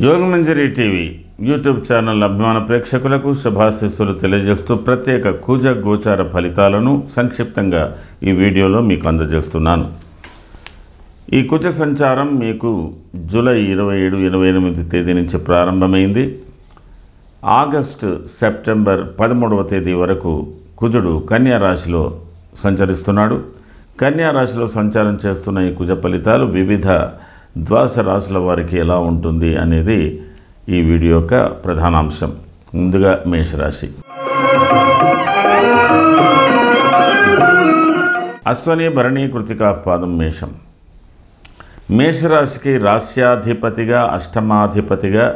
Yogamanjari TV YouTube channel అభిమాన ప్రేక్షకులకు శుభాశీస్సులు తెలియజేస్తూ ప్రత్యేక కుజ గోచార ఫలితాలను సంక్షిప్తంగా ఈ వీడియోలో మీకు అందజేస్తున్నాను. ఈ కుజ సంచారం మీకు జూలై 27-28 తేదీ నుంచి ప్రారంభమైంది. ఆగస్టు సెప్టెంబర్ 13వ తేదీ వరకు కుజుడు కన్యా రాశిలో సంచరిస్తున్నాడు. కన్యా రాశిలో సంచారం చేస్తున్న ఈ కుజ ఫలితాలు వివిధ ద్వాదశ రాశుల వారికి ఎలా ఉంటుంది అనేది ఈ వీడియో యొక్క ప్రధానాంశం. ముందుగా మేషరాశి. అశ్వని భరణి కృతికా పాదం మేషం. మేషరాశికి రాశ్యాధిపతిగా అష్టమాధిపతిగా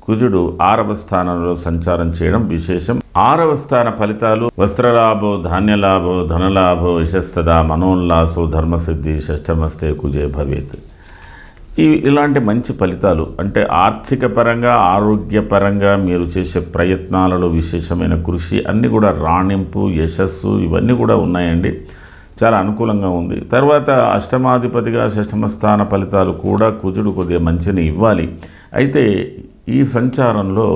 కుజుడు 6వ స్థానంలో సంచారం చేయడం విశేషం. 6వ స్థాన ఫలితాలు వస్త్రలాభో ధాన్యలాభో ధనలాభో యశస్తదా మనోల్లాసో ధర్మసిద్ధి షష్టమస్తే కుజే భవేత్. ఇలాంటి మంచి ఫలితాలు అంటే ఆర్థిక పరంగా ఆరోగ్యపరంగా మీరు చేసే ప్రయత్నాలలో విశేషమైన కృషి అన్నీ కూడా రాణింపు యశస్సు ఇవన్నీ కూడా ఉన్నాయండి. చాలా అనుకూలంగా ఉంది. తర్వాత అష్టమాధిపతిగా షష్టమ స్థాన ఫలితాలు కూడా కుజుడు కొద్దిగా మంచిని ఇవ్వాలి. అయితే ఈ సంచారంలో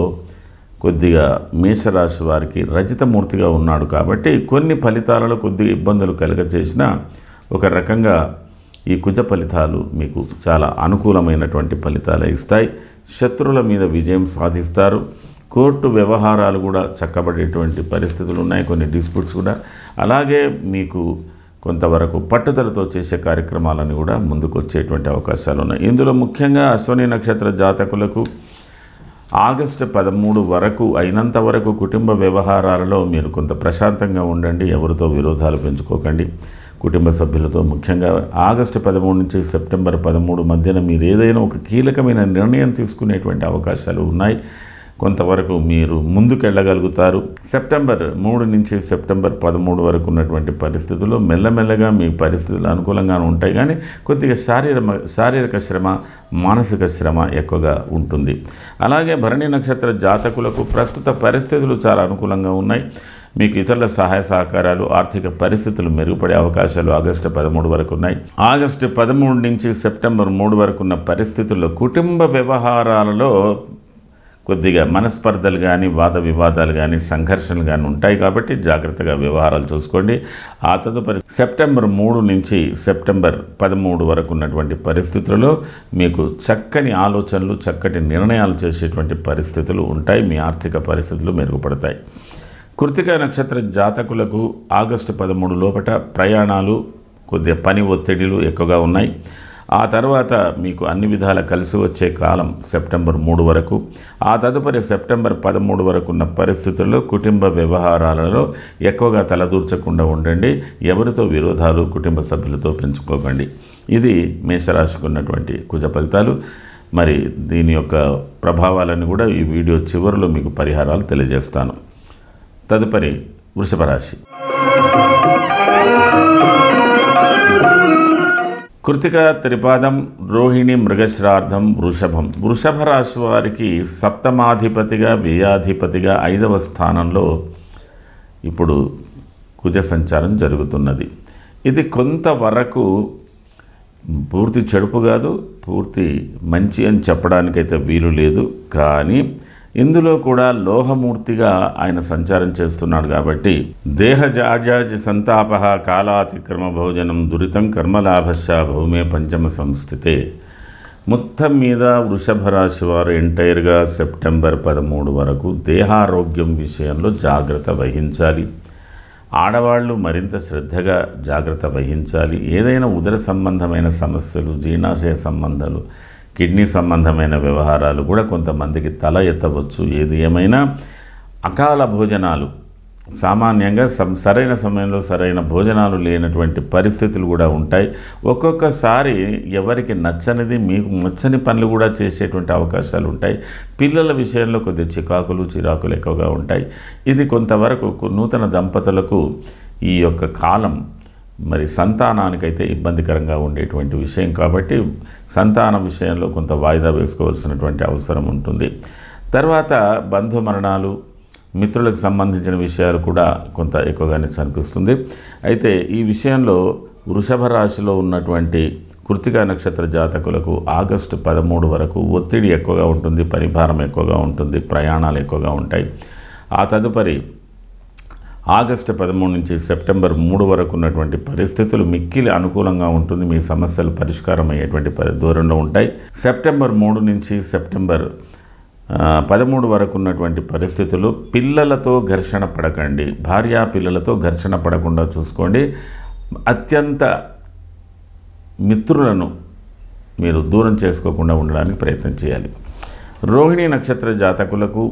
కొద్దిగా మేషరాశి వారికి రజితమూర్తిగా ఉన్నాడు కాబట్టి కొన్ని ఫలితాలలో కొద్దిగా ఇబ్బందులు కలుగజేసిన ఒక రకంగా ఈ కుజ ఫలితాలు మీకు చాలా అనుకూలమైనటువంటి ఫలితాలు ఇస్తాయి. శత్రువుల మీద విజయం సాధిస్తారు. కోర్టు వ్యవహారాలు కూడా చక్కబడేటువంటి పరిస్థితులు ఉన్నాయి. కొన్ని డిస్ప్యూట్స్ కూడా. అలాగే మీకు కొంతవరకు పట్టుదలతో చేసే కార్యక్రమాలను కూడా ముందుకు వచ్చేటువంటి అవకాశాలు ఉన్నాయి. ఇందులో ముఖ్యంగా అశ్వని నక్షత్ర జాతకులకు ఆగస్టు 13 వరకు అయినంత వరకు కుటుంబ వ్యవహారాలలో మీరు కొంత ప్రశాంతంగా ఉండండి. ఎవరితో విరోధాలు పెంచుకోకండి. కుటుంబ సభ్యులతో ముఖ్యంగా ఆగస్టు 13 నుంచి సెప్టెంబర్ 13 మధ్యన మీరు ఏదైనా ఒక కీలకమైన నిర్ణయం తీసుకునేటువంటి అవకాశాలు ఉన్నాయి. కొంతవరకు మీరు ముందుకెళ్ళగలుగుతారు. సెప్టెంబర్ 3 నుంచి సెప్టెంబర్ 13 వరకు ఉన్నటువంటి పరిస్థితుల్లో మెల్లమెల్లగా మీ పరిస్థితులు అనుకూలంగా ఉంటాయి. కానీ కొద్దిగా శారీరక శ్రమ మానసిక శ్రమ ఎక్కువగా ఉంటుంది. అలాగే భరణి నక్షత్ర జాతకులకు ప్రస్తుత పరిస్థితులు చాలా అనుకూలంగా ఉన్నాయి. మీకు ఇతరుల సహాయ సహకారాలు ఆర్థిక పరిస్థితులు మెరుగుపడే అవకాశాలు ఆగస్టు 13 వరకు ఉన్నాయి. ఆగస్టు 13 నుంచి సెప్టెంబర్ 3 వరకు ఉన్న పరిస్థితుల్లో కుటుంబ వ్యవహారాలలో కొద్దిగా మనస్పర్ధలు కానీ వాద వివాదాలు కానీ సంఘర్షణలు కానీ ఉంటాయి కాబట్టి జాగ్రత్తగా వ్యవహారాలు చూసుకోండి. ఆ తదుపరి సెప్టెంబర్ 3 నుంచి సెప్టెంబర్ 13 వరకు ఉన్నటువంటి పరిస్థితులలో మీకు చక్కని ఆలోచనలు చక్కటి నిర్ణయాలు చేసేటువంటి పరిస్థితులు ఉంటాయి. మీ ఆర్థిక పరిస్థితులు మెరుగుపడతాయి. కృతికా నక్షత్ర జాతకులకు ఆగస్టు 13 లోపల ప్రయాణాలు కొద్దిగా పని ఒత్తిడిలు ఎక్కువగా ఉన్నాయి. ఆ తర్వాత మీకు అన్ని విధాల కలిసి వచ్చే కాలం సెప్టెంబర్ 3 వరకు. ఆ తదుపరి సెప్టెంబర్ 13 వరకు ఉన్న పరిస్థితుల్లో కుటుంబ వ్యవహారాలలో ఎక్కువగా తలదూర్చకుండా ఉండండి. ఎవరితో విరోధాలు కుటుంబ సభ్యులతో పెంచుకోకండి. ఇది మేషరాశికి ఉన్నటువంటి కుజ ఫలితాలు. మరి దీని యొక్క ప్రభావాలను కూడా ఈ వీడియో చివరిలో మీకు పరిహారాలు తెలియజేస్తాను. తదుపరి వృషభ రాశి. కృతిక త్రిపాదం రోహిణి మృగశ్రార్థం వృషభం. వృషభ రాశి వారికి సప్తమాధిపతిగా వ్యయాధిపతిగా 5వ స్థానంలో ఇప్పుడు కుజ సంచారం జరుగుతున్నది. ఇది కొంతవరకు పూర్తి చెడుపు కాదు, పూర్తి మంచి అని చెప్పడానికైతే వీలు లేదు. కానీ ఇందులో కూడా లోహమూర్తిగా ఆయన సంచారం చేస్తున్నాడు కాబట్టి దేహజాజ సంతాప కాలాతిక్రమ భోజనం దురితం కర్మలాభశ భూమే పంచమ సంస్థితే. మొత్తం మీద వృషభ రాశి వారు ఎంటైర్గా సెప్టెంబర్ 13 వరకు దేహారోగ్యం విషయంలో జాగ్రత్త వహించాలి. ఆడవాళ్ళు మరింత శ్రద్ధగా జాగ్రత్త వహించాలి. ఏదైనా ఉదర సంబంధమైన సమస్యలు, జీర్ణాశయ సంబంధాలు, కిడ్నీ సంబంధమైన వ్యవహారాలు కూడా కొంతమందికి తల ఎత్తవచ్చు. ఏది ఏమైనా అకాల భోజనాలు సామాన్యంగా సరైన సమయంలో సరైన భోజనాలు లేనటువంటి పరిస్థితులు కూడా ఉంటాయి. ఒక్కొక్కసారి ఎవరికి నచ్చనిది మీకు నచ్చని పనులు కూడా చేసేటువంటి అవకాశాలు ఉంటాయి. పిల్లల విషయంలో కొద్దిగా చిరాకులు ఎక్కువగా ఉంటాయి. ఇది కొంతవరకు నూతన దంపతులకు ఈ యొక్క కాలం మరి సంతానానికైతే ఇబ్బందికరంగా ఉండేటువంటి విషయం కాబట్టి సంతాన విషయంలో కొంత వాయిదా వేసుకోవాల్సినటువంటి అవసరం ఉంటుంది. తర్వాత బంధు మరణాలు, మిత్రులకు సంబంధించిన విషయాలు కూడా కొంత ఎక్కువగానే కనిపిస్తుంది. అయితే ఈ విషయంలో వృషభ రాశిలో ఉన్నటువంటి కృత్తికా నక్షత్ర జాతకులకు ఆగస్టు 13 వరకు ఒత్తిడి ఎక్కువగా ఉంటుంది, పనిభారం ఎక్కువగా ఉంటుంది, ప్రయాణాలు ఎక్కువగా ఉంటాయి. ఆ తదుపరి ఆగస్టు 13 నుంచి సెప్టెంబర్ 3 వరకు ఉన్నటువంటి పరిస్థితులు మిక్కిలి అనుకూలంగా ఉంటుంది. మీ సమస్యలు పరిష్కారం అయ్యేటువంటి దూరంలో ఉంటాయి. సెప్టెంబర్ 3 నుంచి సెప్టెంబర్ 13 వరకు ఉన్నటువంటి పరిస్థితులు పిల్లలతో ఘర్షణ పడకండి. భార్యా పిల్లలతో ఘర్షణ పడకుండా చూసుకోండి. అత్యంత మిత్రులను మీరు దూరం చేసుకోకుండా ఉండడానికి ప్రయత్నం చేయాలి. రోహిణి నక్షత్ర జాతకులకు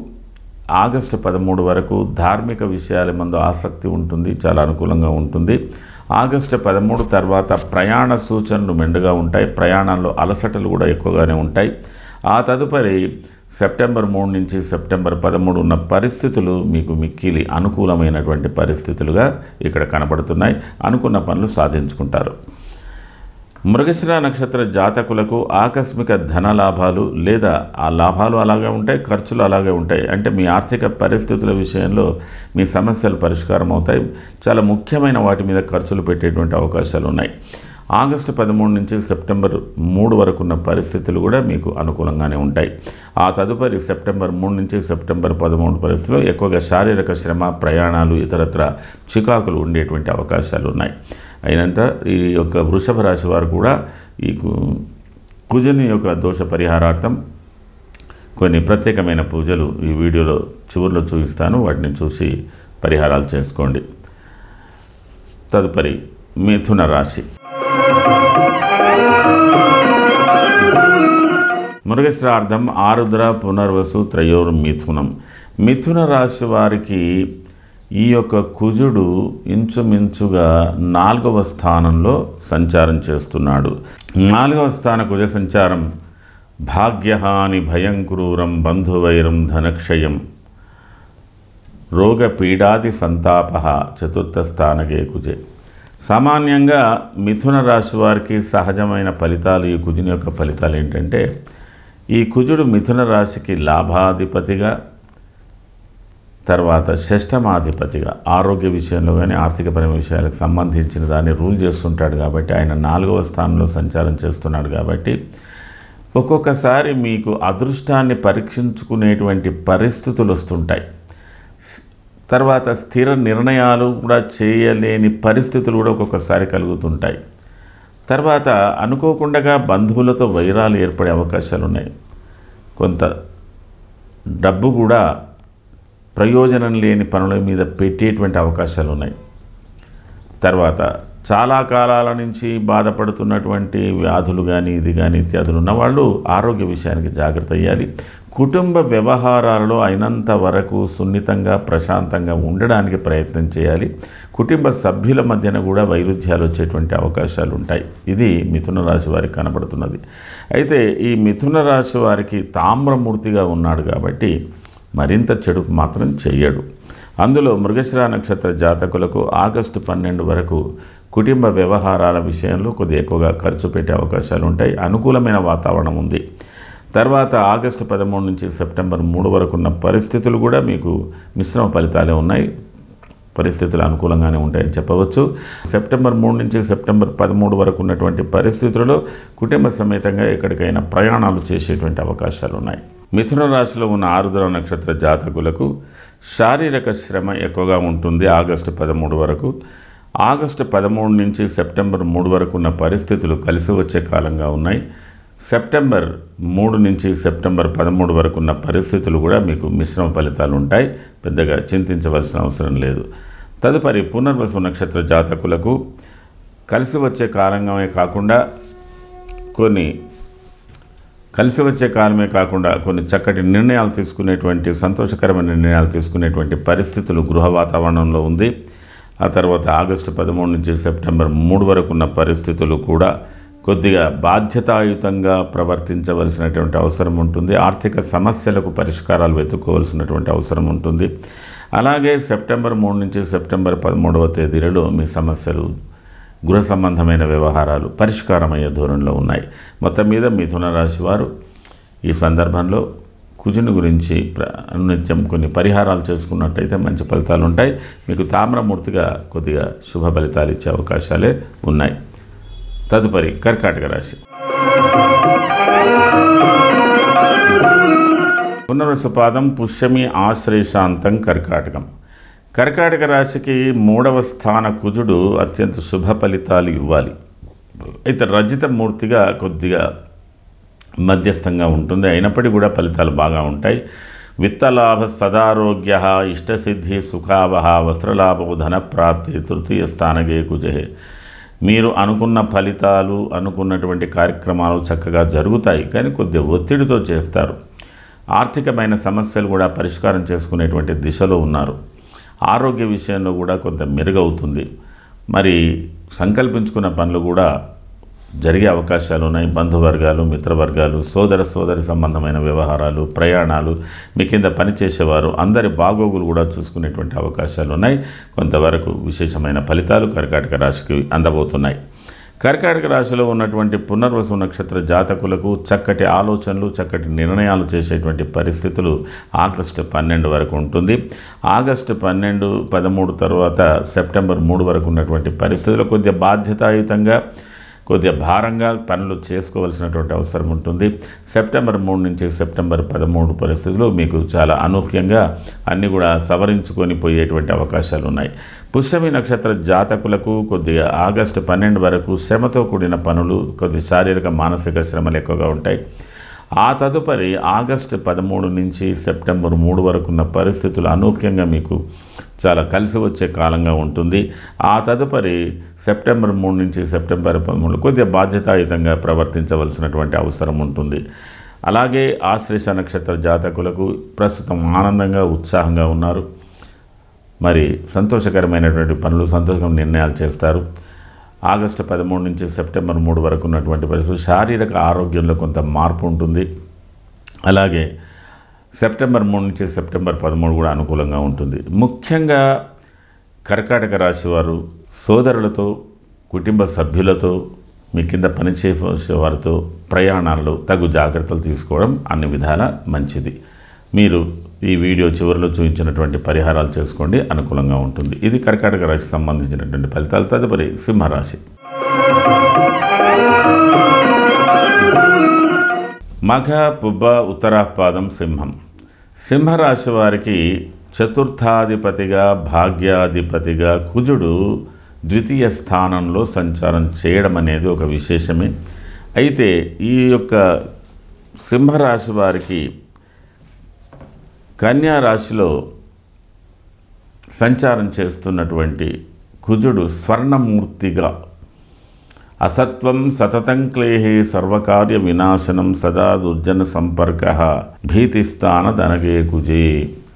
ఆగస్టు 13 వరకు ధార్మిక విషయాల మందు ఆసక్తి ఉంటుంది, చాలా అనుకూలంగా ఉంటుంది. ఆగస్టు 13 తర్వాత ప్రయాణ సూచనలు మెండుగా ఉంటాయి. ప్రయాణాల్లో అలసటలు కూడా ఎక్కువగానే ఉంటాయి. ఆ తదుపరి సెప్టెంబర్ 3 నుంచి సెప్టెంబర్ 13 ఉన్న పరిస్థితులు మీకు మిక్కిలి అనుకూలమైనటువంటి పరిస్థితులుగా ఇక్కడ కనబడుతున్నాయి. అనుకున్న పనులు సాధించుకుంటారు. మృగశిర నక్షత్ర జాతకులకు ఆకస్మిక ధన లాభాలు లేదా ఆ లాభాలు అలాగే ఉంటాయి, ఖర్చులు అలాగే ఉంటాయి. అంటే మీ ఆర్థిక పరిస్థితుల విషయంలో మీ సమస్యలు పరిష్కారం అవుతాయి. చాలా ముఖ్యమైన వాటి మీద ఖర్చులు పెట్టేటువంటి అవకాశాలు ఉన్నాయి. ఆగస్టు 13 నుంచి సెప్టెంబర్ 3 వరకు ఉన్న పరిస్థితులు కూడా మీకు అనుకూలంగానే ఉంటాయి. ఆ తదుపరి సెప్టెంబర్ 3 నుంచి సెప్టెంబర్ 13 పరిస్థితుల్లో ఎక్కువగా శారీరక శ్రమ, ప్రయాణాలు, ఇతరత్ర చికాకులు ఉండేటువంటి అవకాశాలు ఉన్నాయి. అయినంత ఈ యొక్క వృషభ రాశి వారు కూడా ఈ కుజుని యొక్క దోష పరిహారార్థం కొన్ని ప్రత్యేకమైన పూజలు ఈ వీడియోలో చివరిలో చూపిస్తాను. వాటిని చూసి పరిహారాలు చేసుకోండి. తదుపరి మిథున రాశి. మృగశిరార్థం ఆరుద్ర పునర్వసు త్రయోర్మిథునం. మిథున రాశి వారికి ఈ యొక్క కుజుడు ఇంచుమించుగా 4వ స్థానంలో సంచారం చేస్తున్నాడు. 4వ స్థాన కుజ సంచారం భాగ్యహాని భయంక్రూరం బంధువైరం ధనక్షయం రోగ పీడాది సంతాప చతుర్థ స్థానకే కుజే. సామాన్యంగా మిథున రాశి వారికి సహజమైన ఫలితాలు, ఈ కుజుని యొక్క ఫలితాలు ఏంటంటే, ఈ కుజుడు మిథున రాశికి లాభాధిపతిగా, తర్వాత షష్టమాధిపతిగా ఆరోగ్య విషయంలో కానీ ఆర్థికపరమైన విషయాలకు సంబంధించిన దాన్ని రూల్ చేస్తుంటాడు. కాబట్టి ఆయన 4వ స్థానంలో సంచారం చేస్తున్నాడు. కాబట్టి ఒక్కొక్కసారి మీకు అదృష్టాన్ని పరీక్షించుకునేటువంటి పరిస్థితులు వస్తుంటాయి. తర్వాత స్థిర నిర్ణయాలు కూడా చేయలేని పరిస్థితులు కూడా ఒక్కొక్కసారి కలుగుతుంటాయి. తర్వాత అనుకోకుండా బంధువులతో వైరాలు ఏర్పడే అవకాశాలు ఉన్నాయి. కొంత డబ్బు కూడా ప్రయోజనం లేని పనుల మీద పెట్టేటువంటి అవకాశాలు ఉన్నాయి. తర్వాత చాలా కాలాల నుంచి బాధపడుతున్నటువంటి వ్యాధులు కానీ ఇది కానీ ఇత్యాదులు ఉన్నవాళ్ళు ఆరోగ్య విషయానికి జాగ్రత్త అయ్యాలి. కుటుంబ వ్యవహారాలలో అయినంత వరకు సున్నితంగా ప్రశాంతంగా ఉండడానికి ప్రయత్నం చేయాలి. కుటుంబ సభ్యుల మధ్యన కూడా వైరుధ్యాలు వచ్చేటువంటి అవకాశాలు ఉంటాయి. ఇది మిథున రాశి వారికి కనబడుతున్నది. అయితే ఈ మిథున రాశి వారికి తామ్రమూర్తిగా ఉన్నాడు కాబట్టి మరింత చెడు మాత్రం చెయ్యడు. అందులో మృగశిర నక్షత్ర జాతకులకు ఆగస్టు 12 వరకు కుటుంబ వ్యవహారాల విషయంలో కొద్దిగా ఎక్కువగా ఖర్చు పెట్టే అవకాశాలు ఉంటాయి. అనుకూలమైన వాతావరణం ఉంది. తర్వాత ఆగస్టు 13 నుంచి సెప్టెంబర్ 3 వరకు ఉన్న పరిస్థితులు కూడా మీకు మిశ్రమ ఫలితాలే ఉన్నాయి. పరిస్థితులు అనుకూలంగానే ఉంటాయని చెప్పవచ్చు. సెప్టెంబర్ 3 నుంచి సెప్టెంబర్ 13 వరకు ఉన్నటువంటి పరిస్థితులలో కుటుంబ సమేతంగా ఎక్కడికైనా ప్రయాణాలు చేసేటువంటి అవకాశాలు ఉన్నాయి. మిథున రాశిలో ఉన్న ఆరుద్ర నక్షత్ర జాతకులకు శారీరక శ్రమ ఎక్కువగా ఉంటుంది ఆగస్టు 13 వరకు. ఆగస్టు 13 నుంచి సెప్టెంబర్ 3 వరకు ఉన్న పరిస్థితులు కలిసి వచ్చే కాలంగా ఉన్నాయి. సెప్టెంబర్ 3 నుంచి సెప్టెంబర్ 13 వరకు ఉన్న పరిస్థితులు కూడా మీకు మిశ్రమ ఫలితాలు ఉంటాయి. పెద్దగా చింతించవలసిన అవసరం లేదు. తదుపరి పునర్వసు నక్షత్ర జాతకులకు కలిసి వచ్చే కాలంగానే కాకుండా కొన్ని చక్కటి నిర్ణయాలు తీసుకునేటువంటి, సంతోషకరమైన నిర్ణయాలు తీసుకునేటువంటి పరిస్థితులు గృహ వాతావరణంలో ఉంది. ఆ తర్వాత ఆగస్టు 13 నుంచి సెప్టెంబర్ 3 వరకు ఉన్న పరిస్థితులు కూడా కొద్దిగా బాధ్యతాయుతంగా ప్రవర్తించవలసినటువంటి అవసరం ఉంటుంది. ఆర్థిక సమస్యలకు పరిష్కారాలు వెతుక్కోవాల్సినటువంటి అవసరం ఉంటుంది. అలాగే సెప్టెంబర్ 3 నుంచి సెప్టెంబర్ 13వ తేదీలలో మీ సమస్యలు, గృహ సంబంధమైన వ్యవహారాలు పరిష్కారమయ్యే ధోరణిలో ఉన్నాయి. మొత్తం మీద మిథున రాశి వారు ఈ సందర్భంలో కుజుని గురించి నిత్యం కొన్ని పరిహారాలు చేసుకున్నట్టయితే మంచి ఫలితాలు ఉంటాయి. మీకు తామ్రమూర్తిగా కొద్దిగా శుభ ఫలితాలు ఇచ్చే అవకాశాలే ఉన్నాయి. తదుపరి కర్కాటక రాశి. పునర్వసు పాదం, పుష్యమి, ఆశ్లేషాంతం కర్కాటకం. కర్కాటక రాశికి 3వ స్థాన కుజుడు అత్యంత శుభ ఫలితాలు ఇవ్వాలి. అయితే రజిత మూర్తిగా కొద్దిగా మధ్యస్థంగా ఉంటుంది, అయినప్పటికీ కూడా ఫలితాలు బాగా ఉంటాయి. విత్తలాభ, సదారోగ్య, ఇష్టసిద్ధి, సుఖావహ, వస్త్రలాభ, ధనప్రాప్తి, తృతీయ స్థానగే కుజే. మీరు అనుకున్న ఫలితాలు, అనుకున్నటువంటి కార్యక్రమాలు చక్కగా జరుగుతాయి, కానీ కొద్దిగా ఒత్తిడితో చేస్తారు. ఆర్థికమైన సమస్యలు కూడా పరిష్కారం చేసుకునేటువంటి దిశలో ఉన్నారు. ఆరోగ్య విషయంలో కూడా కొంత మెరుగవుతుంది. మరి సంకల్పించుకున్న పనులు కూడా జరిగే అవకాశాలు ఉన్నాయి. బంధువర్గాలు, మిత్రవర్గాలు, సోదరి సంబంధమైన వ్యవహారాలు, ప్రయాణాలు, మీ కింద పనిచేసేవారు అందరి బాగోగులు కూడా చూసుకునేటువంటి అవకాశాలు ఉన్నాయి. కొంతవరకు విశేషమైన ఫలితాలు కర్కాటక రాశికి అందబోతున్నాయి. కర్కాటక రాశిలో ఉన్నటువంటి పునర్వసు నక్షత్ర జాతకులకు చక్కటి ఆలోచనలు, చక్కటి నిర్ణయాలు చేసేటువంటి పరిస్థితులు ఆగస్టు 12 వరకు ఉంటుంది. ఆగస్టు 12, 13 తర్వాత సెప్టెంబర్ 3 వరకు ఉన్నటువంటి పరిస్థితులు కొద్దిగా బాధ్యతాయుతంగా, కొద్దిగా భారంగా పనులు చేసుకోవాల్సినటువంటి అవసరం ఉంటుంది. సెప్టెంబర్ 3 నుంచి సెప్టెంబర్ 13 పరిస్థితులు మీకు చాలా అనూహ్యంగా అన్నీ కూడా సవరించుకొని పోయేటువంటి అవకాశాలు ఉన్నాయి. పుష్యమి నక్షత్ర జాతకులకు కొద్దిగా ఆగస్టు 12 వరకు శ్రమతో కూడిన పనులు, కొద్ది శారీరక మానసిక శ్రమలు ఎక్కువగా ఉంటాయి. ఆ తదుపరి ఆగస్టు 13 నుంచి సెప్టెంబర్ 3 వరకు ఉన్న పరిస్థితులు అనూహ్యంగా మీకు చాలా కలిసి వచ్చే కాలంగా ఉంటుంది. ఆ తదుపరి సెప్టెంబర్ 3 నుంచి సెప్టెంబర్ 13 కొద్దిగా బాధ్యతాయుతంగా ప్రవర్తించవలసినటువంటి అవసరం ఉంటుంది. అలాగే ఆశ్లేష నక్షత్ర జాతకులకు ప్రస్తుతం ఆనందంగా, ఉత్సాహంగా ఉన్నారు. మరి సంతోషకరమైనటువంటి పనులు, సంతోషకరమైన నిర్ణయాలు చేస్తారు. ఆగస్టు 13 నుంచి సెప్టెంబర్ 3 వరకు ఉన్నటువంటి పరిస్థితులు శారీరక ఆరోగ్యంలో కొంత మార్పు ఉంటుంది. అలాగే సెప్టెంబర్ 3 నుంచి సెప్టెంబర్ 13 కూడా అనుకూలంగా ఉంటుంది. ముఖ్యంగా కర్కాటక రాశి వారు సోదరులతో, కుటుంబ సభ్యులతో, మీ కింద పనిచేసే వారితో ప్రయాణాలలో తగు జాగ్రత్తలు తీసుకోవడం అన్ని విధాల మంచిది. మీరు ఈ వీడియో చివరిలో చూపించినటువంటి పరిహారాలు చేసుకోండి, అనుకూలంగా ఉంటుంది. ఇది కర్కాటక రాశికి సంబంధించినటువంటి ఫలితాలు. తదుపరి సింహరాశి. మఘ, పుబ్బ, ఉత్తరాపాదం, సింహం. సింహరాశి వారికి చతుర్థాధిపతిగా, భాగ్యాధిపతిగా కుజుడు ద్వితీయ స్థానంలో సంచారం చేయడం అనేది ఒక విశేషమే. అయితే ఈ యొక్క సింహరాశి వారికి కన్యా రాశిలో సంచారం చేస్తున్నటువంటి కుజుడు స్వర్ణమూర్తిగా అసత్వం సతతం క్లేహే సర్వకార్య వినాశనం సదా దుర్జన సంపర్క భీతిస్థాన ధనగే కుజే.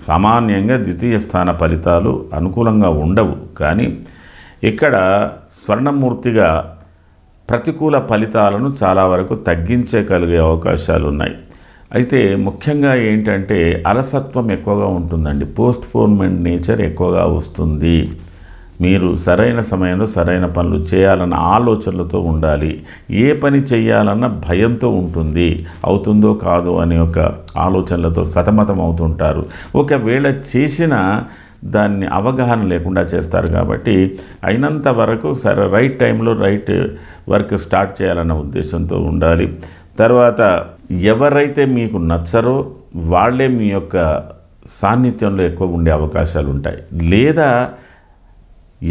సామాన్యంగా ద్వితీయ స్థాన ఫలితాలు అనుకూలంగా ఉండవు, కానీ ఇక్కడ స్వర్ణమూర్తిగా ప్రతికూల ఫలితాలను చాలా వరకు తగ్గించగలిగే అవకాశాలు ఉన్నాయి. అయితే ముఖ్యంగా ఏంటంటే అలసత్వం ఎక్కువగా ఉంటుందండి. పోస్ట్పోన్మెంట్ నేచర్ ఎక్కువగా వస్తుంది. మీరు సరైన సమయంలో సరైన పనులు చేయాలన్న ఆలోచనలతో ఉండాలి. ఏ పని చేయాలన్న భయంతో ఉంటుంది, అవుతుందో కాదో అనే ఒక ఆలోచనలతో సతమతం అవుతుంటారు. ఒకవేళ చేసినా దాన్ని అవగాహన లేకుండా చేస్తారు. కాబట్టి అయినంత వరకు రైట్ టైంలో రైట్ వర్క్ స్టార్ట్ చేయాలన్న ఉద్దేశంతో ఉండాలి. తర్వాత ఎవరైతే మీకు నచ్చరో వాళ్ళే మీ యొక్క సాన్నిధ్యంలో ఎక్కువ ఉండే అవకాశాలు ఉంటాయి. లేదా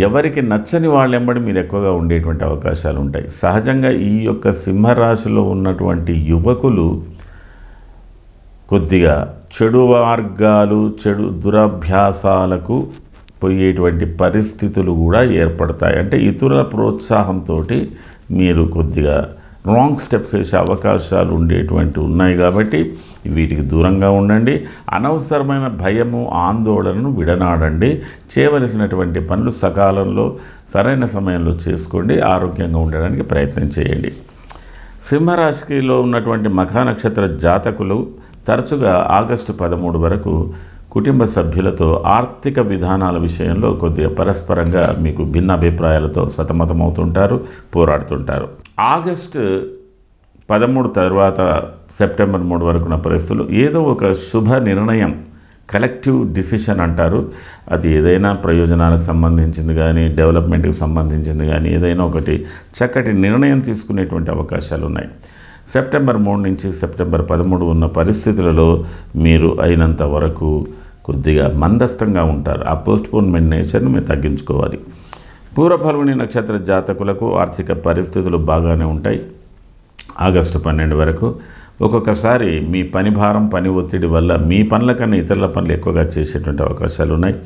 ఎవరికి నచ్చని వాళ్ళెంబడి మీరు ఎక్కువగా ఉండేటువంటి అవకాశాలు ఉంటాయి. సహజంగా ఈ యొక్క సింహరాశిలో ఉన్నటువంటి యువకులు కొద్దిగా చెడు మార్గాలు, చెడు దురభ్యాసాలకు పోయేటువంటి పరిస్థితులు కూడా ఏర్పడతాయి. అంటే ఇతరుల ప్రోత్సాహంతో మీరు కొద్దిగా రాంగ్ స్టెప్స్ వేసే అవకాశాలు ఉండేటువంటి ఉన్నాయి. కాబట్టి వీటికి దూరంగా ఉండండి. అనవసరమైన భయము, ఆందోళనను విడనాడండి. చేయవలసినటువంటి పనులు సకాలంలో సరైన సమయంలో చేసుకోండి. ఆరోగ్యంగా ఉండడానికి ప్రయత్నం చేయండి. సింహరాశిలో ఉన్నటువంటి మఖ నక్షత్ర జాతకులు తరచుగా ఆగస్టు 13 వరకు కుటుంబ సభ్యులతో ఆర్థిక విధానాల విషయంలో కొద్దిగా పరస్పరంగా మీకు భిన్న అభిప్రాయాలతో సతమతమవుతుంటారు, పోరాడుతుంటారు. ఆగస్టు 13 తర్వాత సెప్టెంబర్ 3 వరకున్న పరిస్థితులు ఏదో ఒక శుభ నిర్ణయం, కలెక్టివ్ డిసిషన్ అంటారు, అది ఏదైనా ప్రయోజనాలకు సంబంధించింది కానీ డెవలప్మెంట్కి సంబంధించింది కానీ ఏదైనా ఒకటి చక్కటి నిర్ణయం తీసుకునేటువంటి అవకాశాలు ఉన్నాయి. సెప్టెంబర్ 3 నుంచి సెప్టెంబర్ 13 ఉన్న పరిస్థితులలో మీరు అయినంత వరకు కొద్దిగా మందస్థంగా ఉంటారు. ఆ పోస్ట్పోన్మెంట్ నేచర్ని మీరు తగ్గించుకోవాలి. పూర్వ ఫల్గుని నక్షత్ర జాతకులకు ఆర్థిక పరిస్థితులు బాగానే ఉంటాయి. ఆగస్టు 12 వరకు ఒక్కొక్కసారి మీ పని భారం, పని ఒత్తిడి వల్ల మీ పనుల కన్నా ఇతరుల పనులు ఎక్కువగా చేసేటువంటి అవకాశాలు ఉన్నాయి.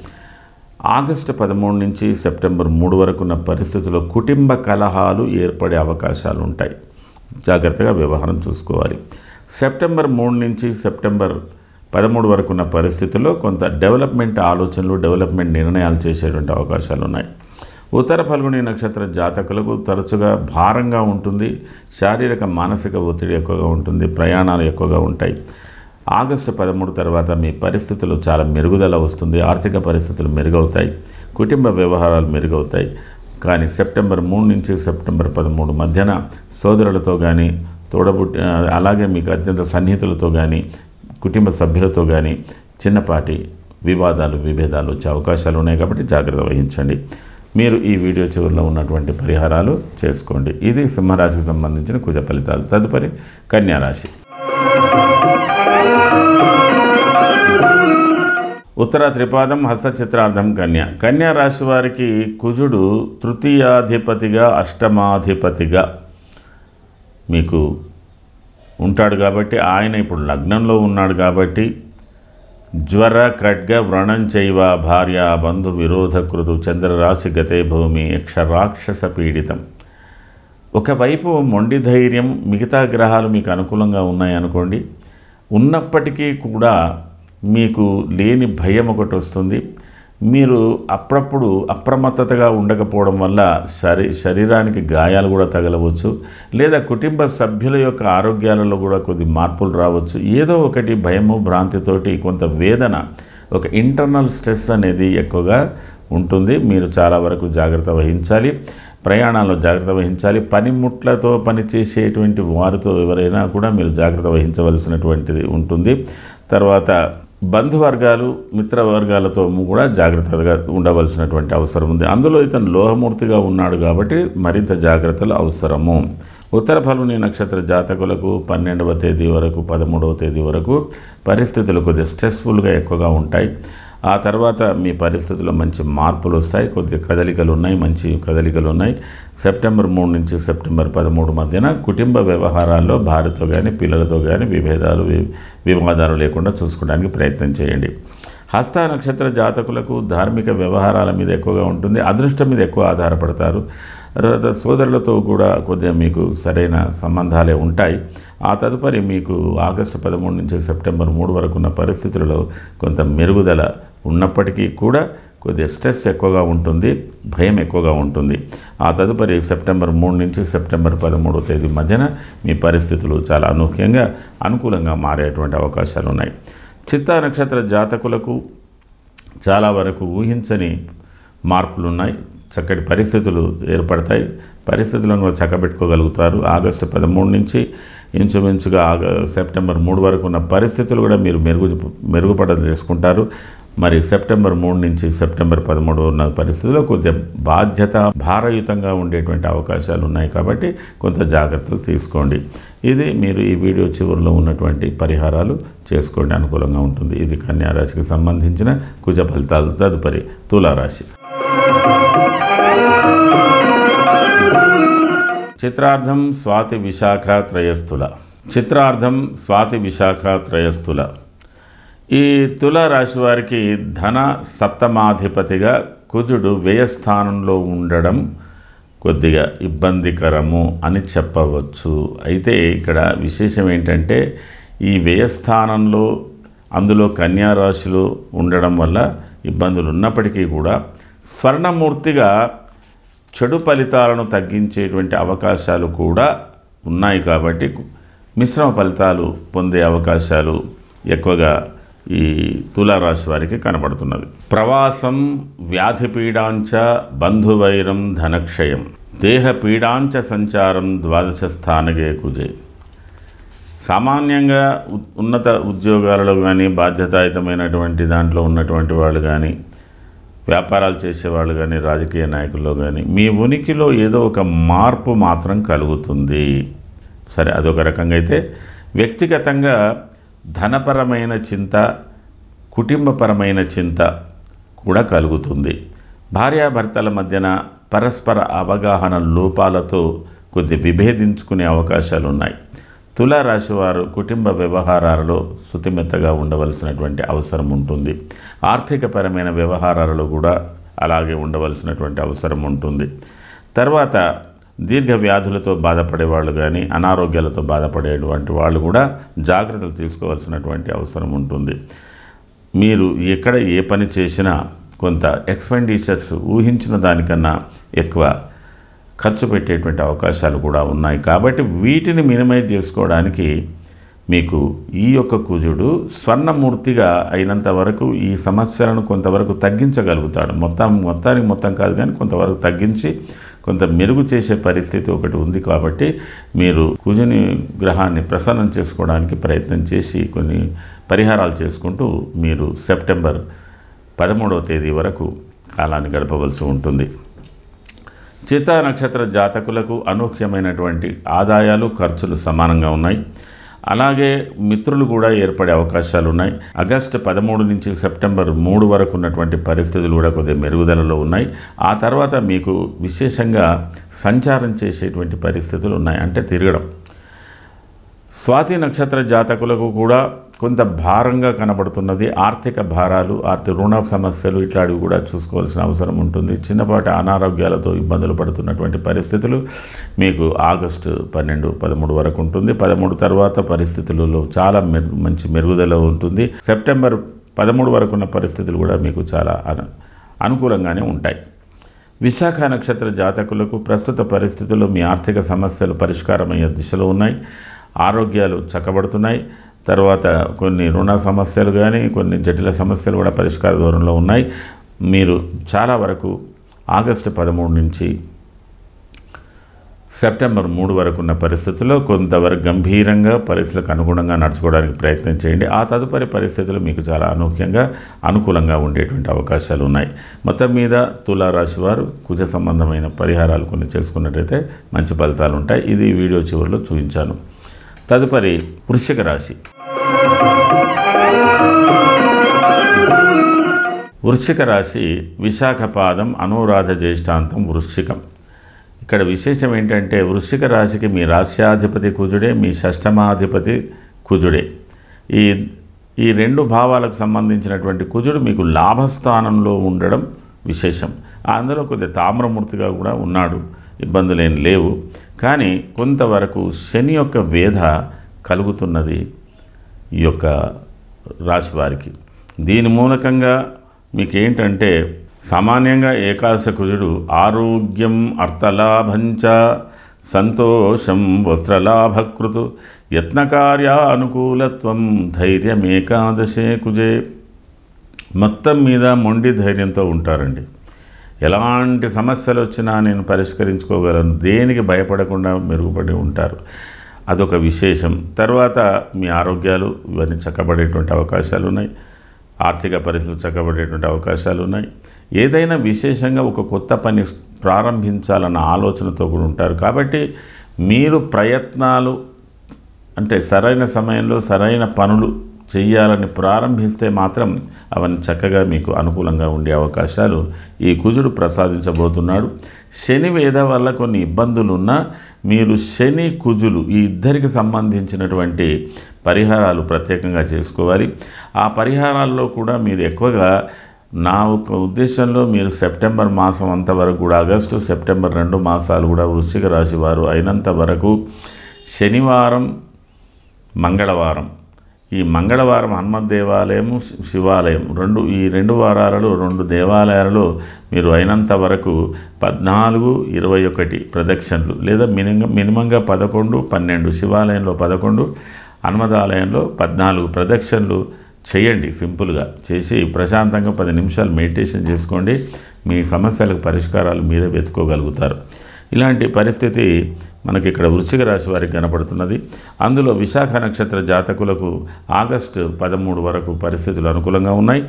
ఆగస్టు 13 నుంచి సెప్టెంబర్ 3 వరకున్న పరిస్థితుల్లో కుటుంబ కలహాలు ఏర్పడే అవకాశాలు ఉంటాయి. జాగ్రత్తగా వ్యవహారం చూసుకోవాలి. సెప్టెంబర్ 3 నుంచి సెప్టెంబర్ 13 వరకున్న పరిస్థితుల్లో కొంత డెవలప్మెంట్ ఆలోచనలు, డెవలప్మెంట్ నిర్ణయాలు చేసేటువంటి అవకాశాలు ఉన్నాయి. ఉత్తర ఫల్గుని నక్షత్ర జాతకులకు తరచుగా భారంగా ఉంటుంది. శారీరక మానసిక ఒత్తిడి ఎక్కువగా ఉంటుంది. ప్రయాణాలు ఎక్కువగా ఉంటాయి. ఆగస్టు 13 తర్వాత మీ పరిస్థితులు చాలా మెరుగుదల వస్తుంది. ఆర్థిక పరిస్థితులు మెరుగవుతాయి. కుటుంబ వ్యవహారాలు మెరుగవుతాయి. కానీ సెప్టెంబర్ 3 నుంచి సెప్టెంబర్ 13 మధ్యన సోదరులతో కానీ అలాగే మీకు అత్యంత సన్నిహితులతో కానీ కుటుంబ సభ్యులతో కానీ చిన్నపాటి విభేదాలు వచ్చే అవకాశాలు ఉన్నాయి. కాబట్టి జాగ్రత్త వహించండి. మీరు ఈ వీడియో చివరిలో ఉన్నటువంటి పరిహారాలు చేసుకోండి. ఇది సింహరాశికి సంబంధించిన కుజ ఫలితాలు. తదుపరి కన్యారాశి. ఉత్తర త్రిపాదం, హస్త చిత్రార్థం కన్యా రాశి వారికి కుజుడు తృతీయాధిపతిగా, అష్టమాధిపతిగా మీకు ఉంటాడు కాబట్టి, ఆయన ఇప్పుడు లగ్నంలో ఉన్నాడు కాబట్టి జ్వర ఖడ్గ వ్రణం చైవ భార్య బంధు విరోధకృతు చంద్రరాశి గతే భూమి యక్షరాక్షస పీడితం. ఒకవైపు మొండి ధైర్యం, మిగతా గ్రహాలు మీకు అనుకూలంగా ఉన్నాయనుకోండి, ఉన్నప్పటికీ కూడా మీకు లేని భయం ఒకటి వస్తుంది. మీరు అప్పుడప్పుడు అప్రమత్తతగా ఉండకపోవడం వల్ల శరీరానికి గాయాలు కూడా తగలవచ్చు, లేదా కుటుంబ సభ్యుల యొక్క ఆరోగ్యాలలో కూడా కొద్ది మార్పులు రావచ్చు. ఏదో ఒకటి భయము, భ్రాంతితోటి కొంత వేదన, ఒక ఇంటర్నల్ స్ట్రెస్ అనేది ఎక్కువగా ఉంటుంది. మీరు చాలా వరకు జాగ్రత్త వహించాలి. ప్రయాణాల్లో జాగ్రత్త వహించాలి. పనిముట్లతో పనిచేసేటువంటి వారితో ఎవరైనా కూడా మీరు జాగ్రత్త వహించవలసినటువంటిది ఉంటుంది. తర్వాత బంధువర్గాలు, మిత్రవర్గాలతో కూడా జాగ్రత్తగా ఉండవలసినటువంటి అవసరం ఉంది. అందులో ఇతను లోహమూర్తిగా ఉన్నాడు కాబట్టి మరింత జాగ్రత్తలు అవసరము. ఉత్తర ఫల్గుని నక్షత్ర జాతకులకు 12వ తేదీ వరకు 13వ తేదీ వరకు పరిస్థితులు కొద్దిగా స్ట్రెస్ఫుల్గా ఎక్కువగా ఉంటాయి. ఆ తర్వాత మీ పరిస్థితుల్లో మంచి మార్పులు వస్తాయి. కొద్దిగా కదలికలు ఉన్నాయి, మంచి కదలికలు ఉన్నాయి. సెప్టెంబర్ 3 నుంచి సెప్టెంబర్ 13 మధ్యన కుటుంబ వ్యవహారాల్లో భార్యతో కానీ పిల్లలతో కానీ వివాదాలు లేకుండా చూసుకోవడానికి ప్రయత్నం చేయండి. హస్త నక్షత్ర జాతకులకు ధార్మిక వ్యవహారాల మీద ఎక్కువగా ఉంటుంది. అదృష్టం మీద ఎక్కువ ఆధారపడతారు. సోదరులతో కూడా కొద్దిగా మీకు సరైన సంబంధాలే ఉంటాయి. ఆ తదుపరి మీకు ఆగస్టు 13 నుంచి సెప్టెంబర్ 3 వరకు ఉన్న పరిస్థితులలో కొంత మెరుగుదల ఉన్నప్పటికీ కూడా కొద్దిగా స్ట్రెస్ ఎక్కువగా ఉంటుంది, భయం ఎక్కువగా ఉంటుంది. ఆ తదుపరి సెప్టెంబర్ 3 నుంచి సెప్టెంబర్ 13వ తేదీ మధ్యన మీ పరిస్థితులు చాలా అనుకూలంగా మారేటువంటి అవకాశాలు ఉన్నాయి. చిత్తా నక్షత్ర జాతకులకు చాలా వరకు ఊహించని మార్పులు ఉన్నాయి. చక్కటి పరిస్థితులు ఏర్పడతాయి. పరిస్థితులను కూడా చక్కబెట్టుకోగలుగుతారు. ఆగస్టు 13 నుంచి ఇంచుమించుగా సెప్టెంబర్ 3 వరకు ఉన్న పరిస్థితులు కూడా మీరు మెరుగుపడ చేసుకుంటారు. మరి సెప్టెంబర్ 3 నుంచి సెప్టెంబర్ 13 ఉన్న పరిస్థితుల్లో కొద్దిగా బాధ్యత భారయుతంగా ఉండేటువంటి అవకాశాలు ఉన్నాయి. కాబట్టి కొంత జాగ్రత్తలు తీసుకోండి. ఇది మీరు ఈ వీడియో చివరిలో ఉన్నటువంటి పరిహారాలు చేసుకోండి, అనుకూలంగా ఉంటుంది. ఇది కన్యా రాశికి సంబంధించిన కుజ ఫలితాలు. తదుపరి తులారాశి. చిత్రార్థం స్వాతి విశాఖ త్రయస్థుల. ఈ తులారాశి వారికి ధన సప్తమాధిపతిగా కుజుడు వ్యయస్థానంలో ఉండడం కొద్దిగా ఇబ్బందికరము అని చెప్పవచ్చు. అయితే ఇక్కడ విశేషం ఏంటంటే ఈ వ్యయస్థానంలో అందులో కన్యా రాశిలో ఉండడం వల్ల ఇబ్బందులు ఉన్నప్పటికీ కూడా స్వర్ణమూర్తిగా చెడు ఫలితాలను తగ్గించేటువంటి అవకాశాలు కూడా ఉన్నాయి. కాబట్టి మిశ్రమ ఫలితాలు పొందే అవకాశాలు ఎక్కువగా ఈ తులారాశి వారికి కనబడుతున్నది. ప్రవాసం వ్యాధిపీడాంచ బంధువైరం ధనక్షయం దేహపీడాంచ సంచారం ద్వాదశ స్థానగే కుజే. సామాన్యంగా ఉన్నత ఉద్యోగాలలో కానీ బాధ్యతాయుతమైనటువంటి దాంట్లో ఉన్నటువంటి వాళ్ళు కానీ వ్యాపారాలు చేసేవాళ్ళు కానీ రాజకీయ నాయకుల్లో కానీ మీ ఉనికిలో ఏదో ఒక మార్పు మాత్రం కలుగుతుంది. సరే, అదొక రకంగా అయితే వ్యక్తిగతంగా ధనపరమైన చింత, కుటుంబపరమైన చింత కూడా కలుగుతుంది. భార్యాభర్తల మధ్యన పరస్పర అవగాహన లోపాలతో కొద్ది విభేదించుకునే అవకాశాలు ఉన్నాయి. తులారాశి వారు కుటుంబ వ్యవహారాలలో శుతిమెత్తగా ఉండవలసినటువంటి అవసరం ఉంటుంది. ఆర్థికపరమైన వ్యవహారాలలో కూడా అలాగే ఉండవలసినటువంటి అవసరం ఉంటుంది. తర్వాత దీర్ఘ వ్యాధులతో బాధపడే వాళ్ళు కానీ అనారోగ్యాలతో బాధపడేటువంటి వాళ్ళు కూడా జాగ్రత్తలు తీసుకోవాల్సినటువంటి అవసరం ఉంటుంది. మీరు ఎక్కడ ఏ పని చేసినా కొంత ఎక్స్పెండిచర్స్ ఊహించిన దానికన్నా ఎక్కువ ఖర్చు పెట్టేటువంటి అవకాశాలు కూడా ఉన్నాయి. కాబట్టి వీటిని మినిమైజ్ చేసుకోవడానికి మీకు ఈ యొక్క కుజుడు స్వర్ణమూర్తిగా అయినంత వరకు ఈ సమస్యలను కొంతవరకు తగ్గించగలుగుతాడు. మొత్తం కాదు కానీ కొంతవరకు తగ్గించి కొంత మెరుగు చేసే పరిస్థితి ఒకటి ఉంది. కాబట్టి మీరు కుజుని గ్రహాన్ని ప్రసన్నం చేసుకోవడానికి ప్రయత్నం చేసి కొన్ని పరిహారాలు చేసుకుంటూ మీరు సెప్టెంబర్ 13వ తేదీ వరకు కాలాన్ని గడపవలసి ఉంటుంది. చిత్తా నక్షత్ర జాతకులకు అనూహ్యమైనటువంటి ఆదాయాలు ఖర్చులు సమానంగా ఉన్నాయి. అలాగే మిత్రులు కూడా ఏర్పడే అవకాశాలు ఉన్నాయి. ఆగస్టు 13 నుంచి సెప్టెంబర్ 3 వరకు ఉన్నటువంటి పరిస్థితులు కూడా కొద్దిగా మెరుగుదలలో ఉన్నాయి. ఆ తర్వాత మీకు విశేషంగా సంచారం చేసేటువంటి పరిస్థితులు ఉన్నాయి, అంటే తిరగడం. స్వాతి నక్షత్ర జాతకులకు కూడా కొంత భారంగా కనబడుతున్నది. ఆర్థిక భారాలు, రుణ సమస్యలు ఇట్లాంటివి కూడా చూసుకోవాల్సిన అవసరం ఉంటుంది. చిన్నపాటి అనారోగ్యాలతో ఇబ్బందులు పడుతున్నటువంటి పరిస్థితులు మీకు ఆగస్టు 12, 13 వరకు ఉంటుంది. 13 తర్వాత పరిస్థితులలో చాలా మంచి మెరుగుదల ఉంటుంది. సెప్టెంబర్ 13 వరకు ఉన్న పరిస్థితులు కూడా మీకు చాలా అనుకూలంగానే ఉంటాయి. విశాఖ నక్షత్ర జాతకులకు ప్రస్తుత పరిస్థితుల్లో మీ ఆర్థిక సమస్యలు పరిష్కారమయ్యే దిశలో ఉన్నాయి. ఆరోగ్యాలు చక్కబడుతున్నాయి. తర్వాత కొన్ని రుణ సమస్యలు కానీ కొన్ని జటిల సమస్యలు కూడా పరిష్కార దూరంలో ఉన్నాయి. మీరు చాలా వరకు ఆగస్టు 13 నుంచి సెప్టెంబర్ 3 వరకు ఉన్న పరిస్థితుల్లో కొంతవరకు గంభీరంగా పరిస్థితులకు అనుగుణంగా నడుచుకోవడానికి ప్రయత్నం చేయండి. ఆ తదుపరి పరిస్థితులు మీకు చాలా అనుకూలంగా ఉండేటువంటి అవకాశాలు ఉన్నాయి. మొత్తం మీద తులారాశి వారు కుజ సంబంధమైన పరిహారాలు కొన్ని చేసుకున్నట్టయితే మంచి ఫలితాలు ఉంటాయి. ఇది వీడియో చివరిలో చూపించాను. తదుపరి వృశ్చిక రాశి. వృశ్చిక రాశి విశాఖ పాదం, అనురాధ జ్యేష్ఠాంతం, వృశ్చికం. ఇక్కడ విశేషం ఏంటంటే వృశ్చిక రాశికి మీ రాశ్యాధిపతి కుజుడే, మీ షష్టమాధిపతి కుజుడే. ఈ రెండు భావాలకు సంబంధించినటువంటి కుజుడు మీకు లాభస్థానంలో ఉండడం విశేషం. అందులో కొద్దిగా తామ్రమూర్తిగా కూడా ఉన్నాడు, ఇబ్బందులేం లేవు. కానీ కొంతవరకు శని యొక్క వేధ కలుగుతున్నది ఈ యొక్క రాశి వారికి. దీని మూలకంగా మీకేంటంటే సామాన్యంగా ఏకాదశ కుజుడు ఆరోగ్యం, అర్థలాభంచ, సంతోషం, వస్త్రలాభకృతు, యత్నకార్యానుకూలత్వం, ధైర్యం ఏకాదశే కుజే. మొత్తం మీద మొండి ధైర్యంతో ఉంటారండి. ఎలాంటి సమస్యలు వచ్చినా నేను పరిష్కరించుకోగలను, దేనికి భయపడకుండా మెరుగుపడి ఉంటారు. అదొక విశేషం. తర్వాత మీ ఆరోగ్యాలు ఇవన్నీ చక్కబడేటువంటి అవకాశాలు ఉన్నాయి. ఆర్థిక పరిస్థితులు చక్కబడేటువంటి అవకాశాలు ఉన్నాయి. ఏదైనా విశేషంగా ఒక కొత్త పని ప్రారంభించాలన్న ఆలోచనతో కూడా ఉంటారు. కాబట్టి మీరు ప్రయత్నాలు అంటే సరైన సమయంలో సరైన పనులు చేయాలని ప్రారంభిస్తే మాత్రం అవన్నీ చక్కగా మీకు అనుకూలంగా ఉండే అవకాశాలు ఈ కుజుడు ప్రసాదించబోతున్నాడు. శని వేద వల్ల కొన్ని ఇబ్బందులు ఉన్నా మీరు శని కుజులు ఈ ఇద్దరికి సంబంధించినటువంటి పరిహారాలు ప్రత్యేకంగా చేసుకోవాలి. ఆ పరిహారాల్లో కూడా మీరు ఎక్కువగా నా ఒక ఉద్దేశంలో మీరు సెప్టెంబర్ మాసం అంతవరకు కూడా ఆగస్టు సెప్టెంబర్ 2 మాసాలు కూడా వృశ్చిక రాశి వారు అయినంత వరకు శనివారం, మంగళవారం, ఈ మంగళవారం హనుమత్ దేవాలయము, శివాలయం ఈ రెండు వారాలలో 2 దేవాలయాలలో మీరు అయినంత వరకు 14, 21 ప్రదక్షిణలు లేదా మినిమంగా 11, 12 శివాలయంలో 11, హనుమదాలయంలో 14 ప్రదక్షిణలు చేయండి. సింపుల్గా చేసి ప్రశాంతంగా 10 నిమిషాలు మెడిటేషన్ చేసుకోండి. మీ సమస్యలకు పరిష్కారాలు మీరే వెతుకోగలుగుతారు. ఇలాంటి పరిస్థితి మనకి ఇక్కడ వృశ్చిక రాశి వారికి కనపడుతున్నది. అందులో విశాఖ నక్షత్ర జాతకులకు ఆగస్టు 13 వరకు పరిస్థితులు అనుకూలంగా ఉన్నాయి.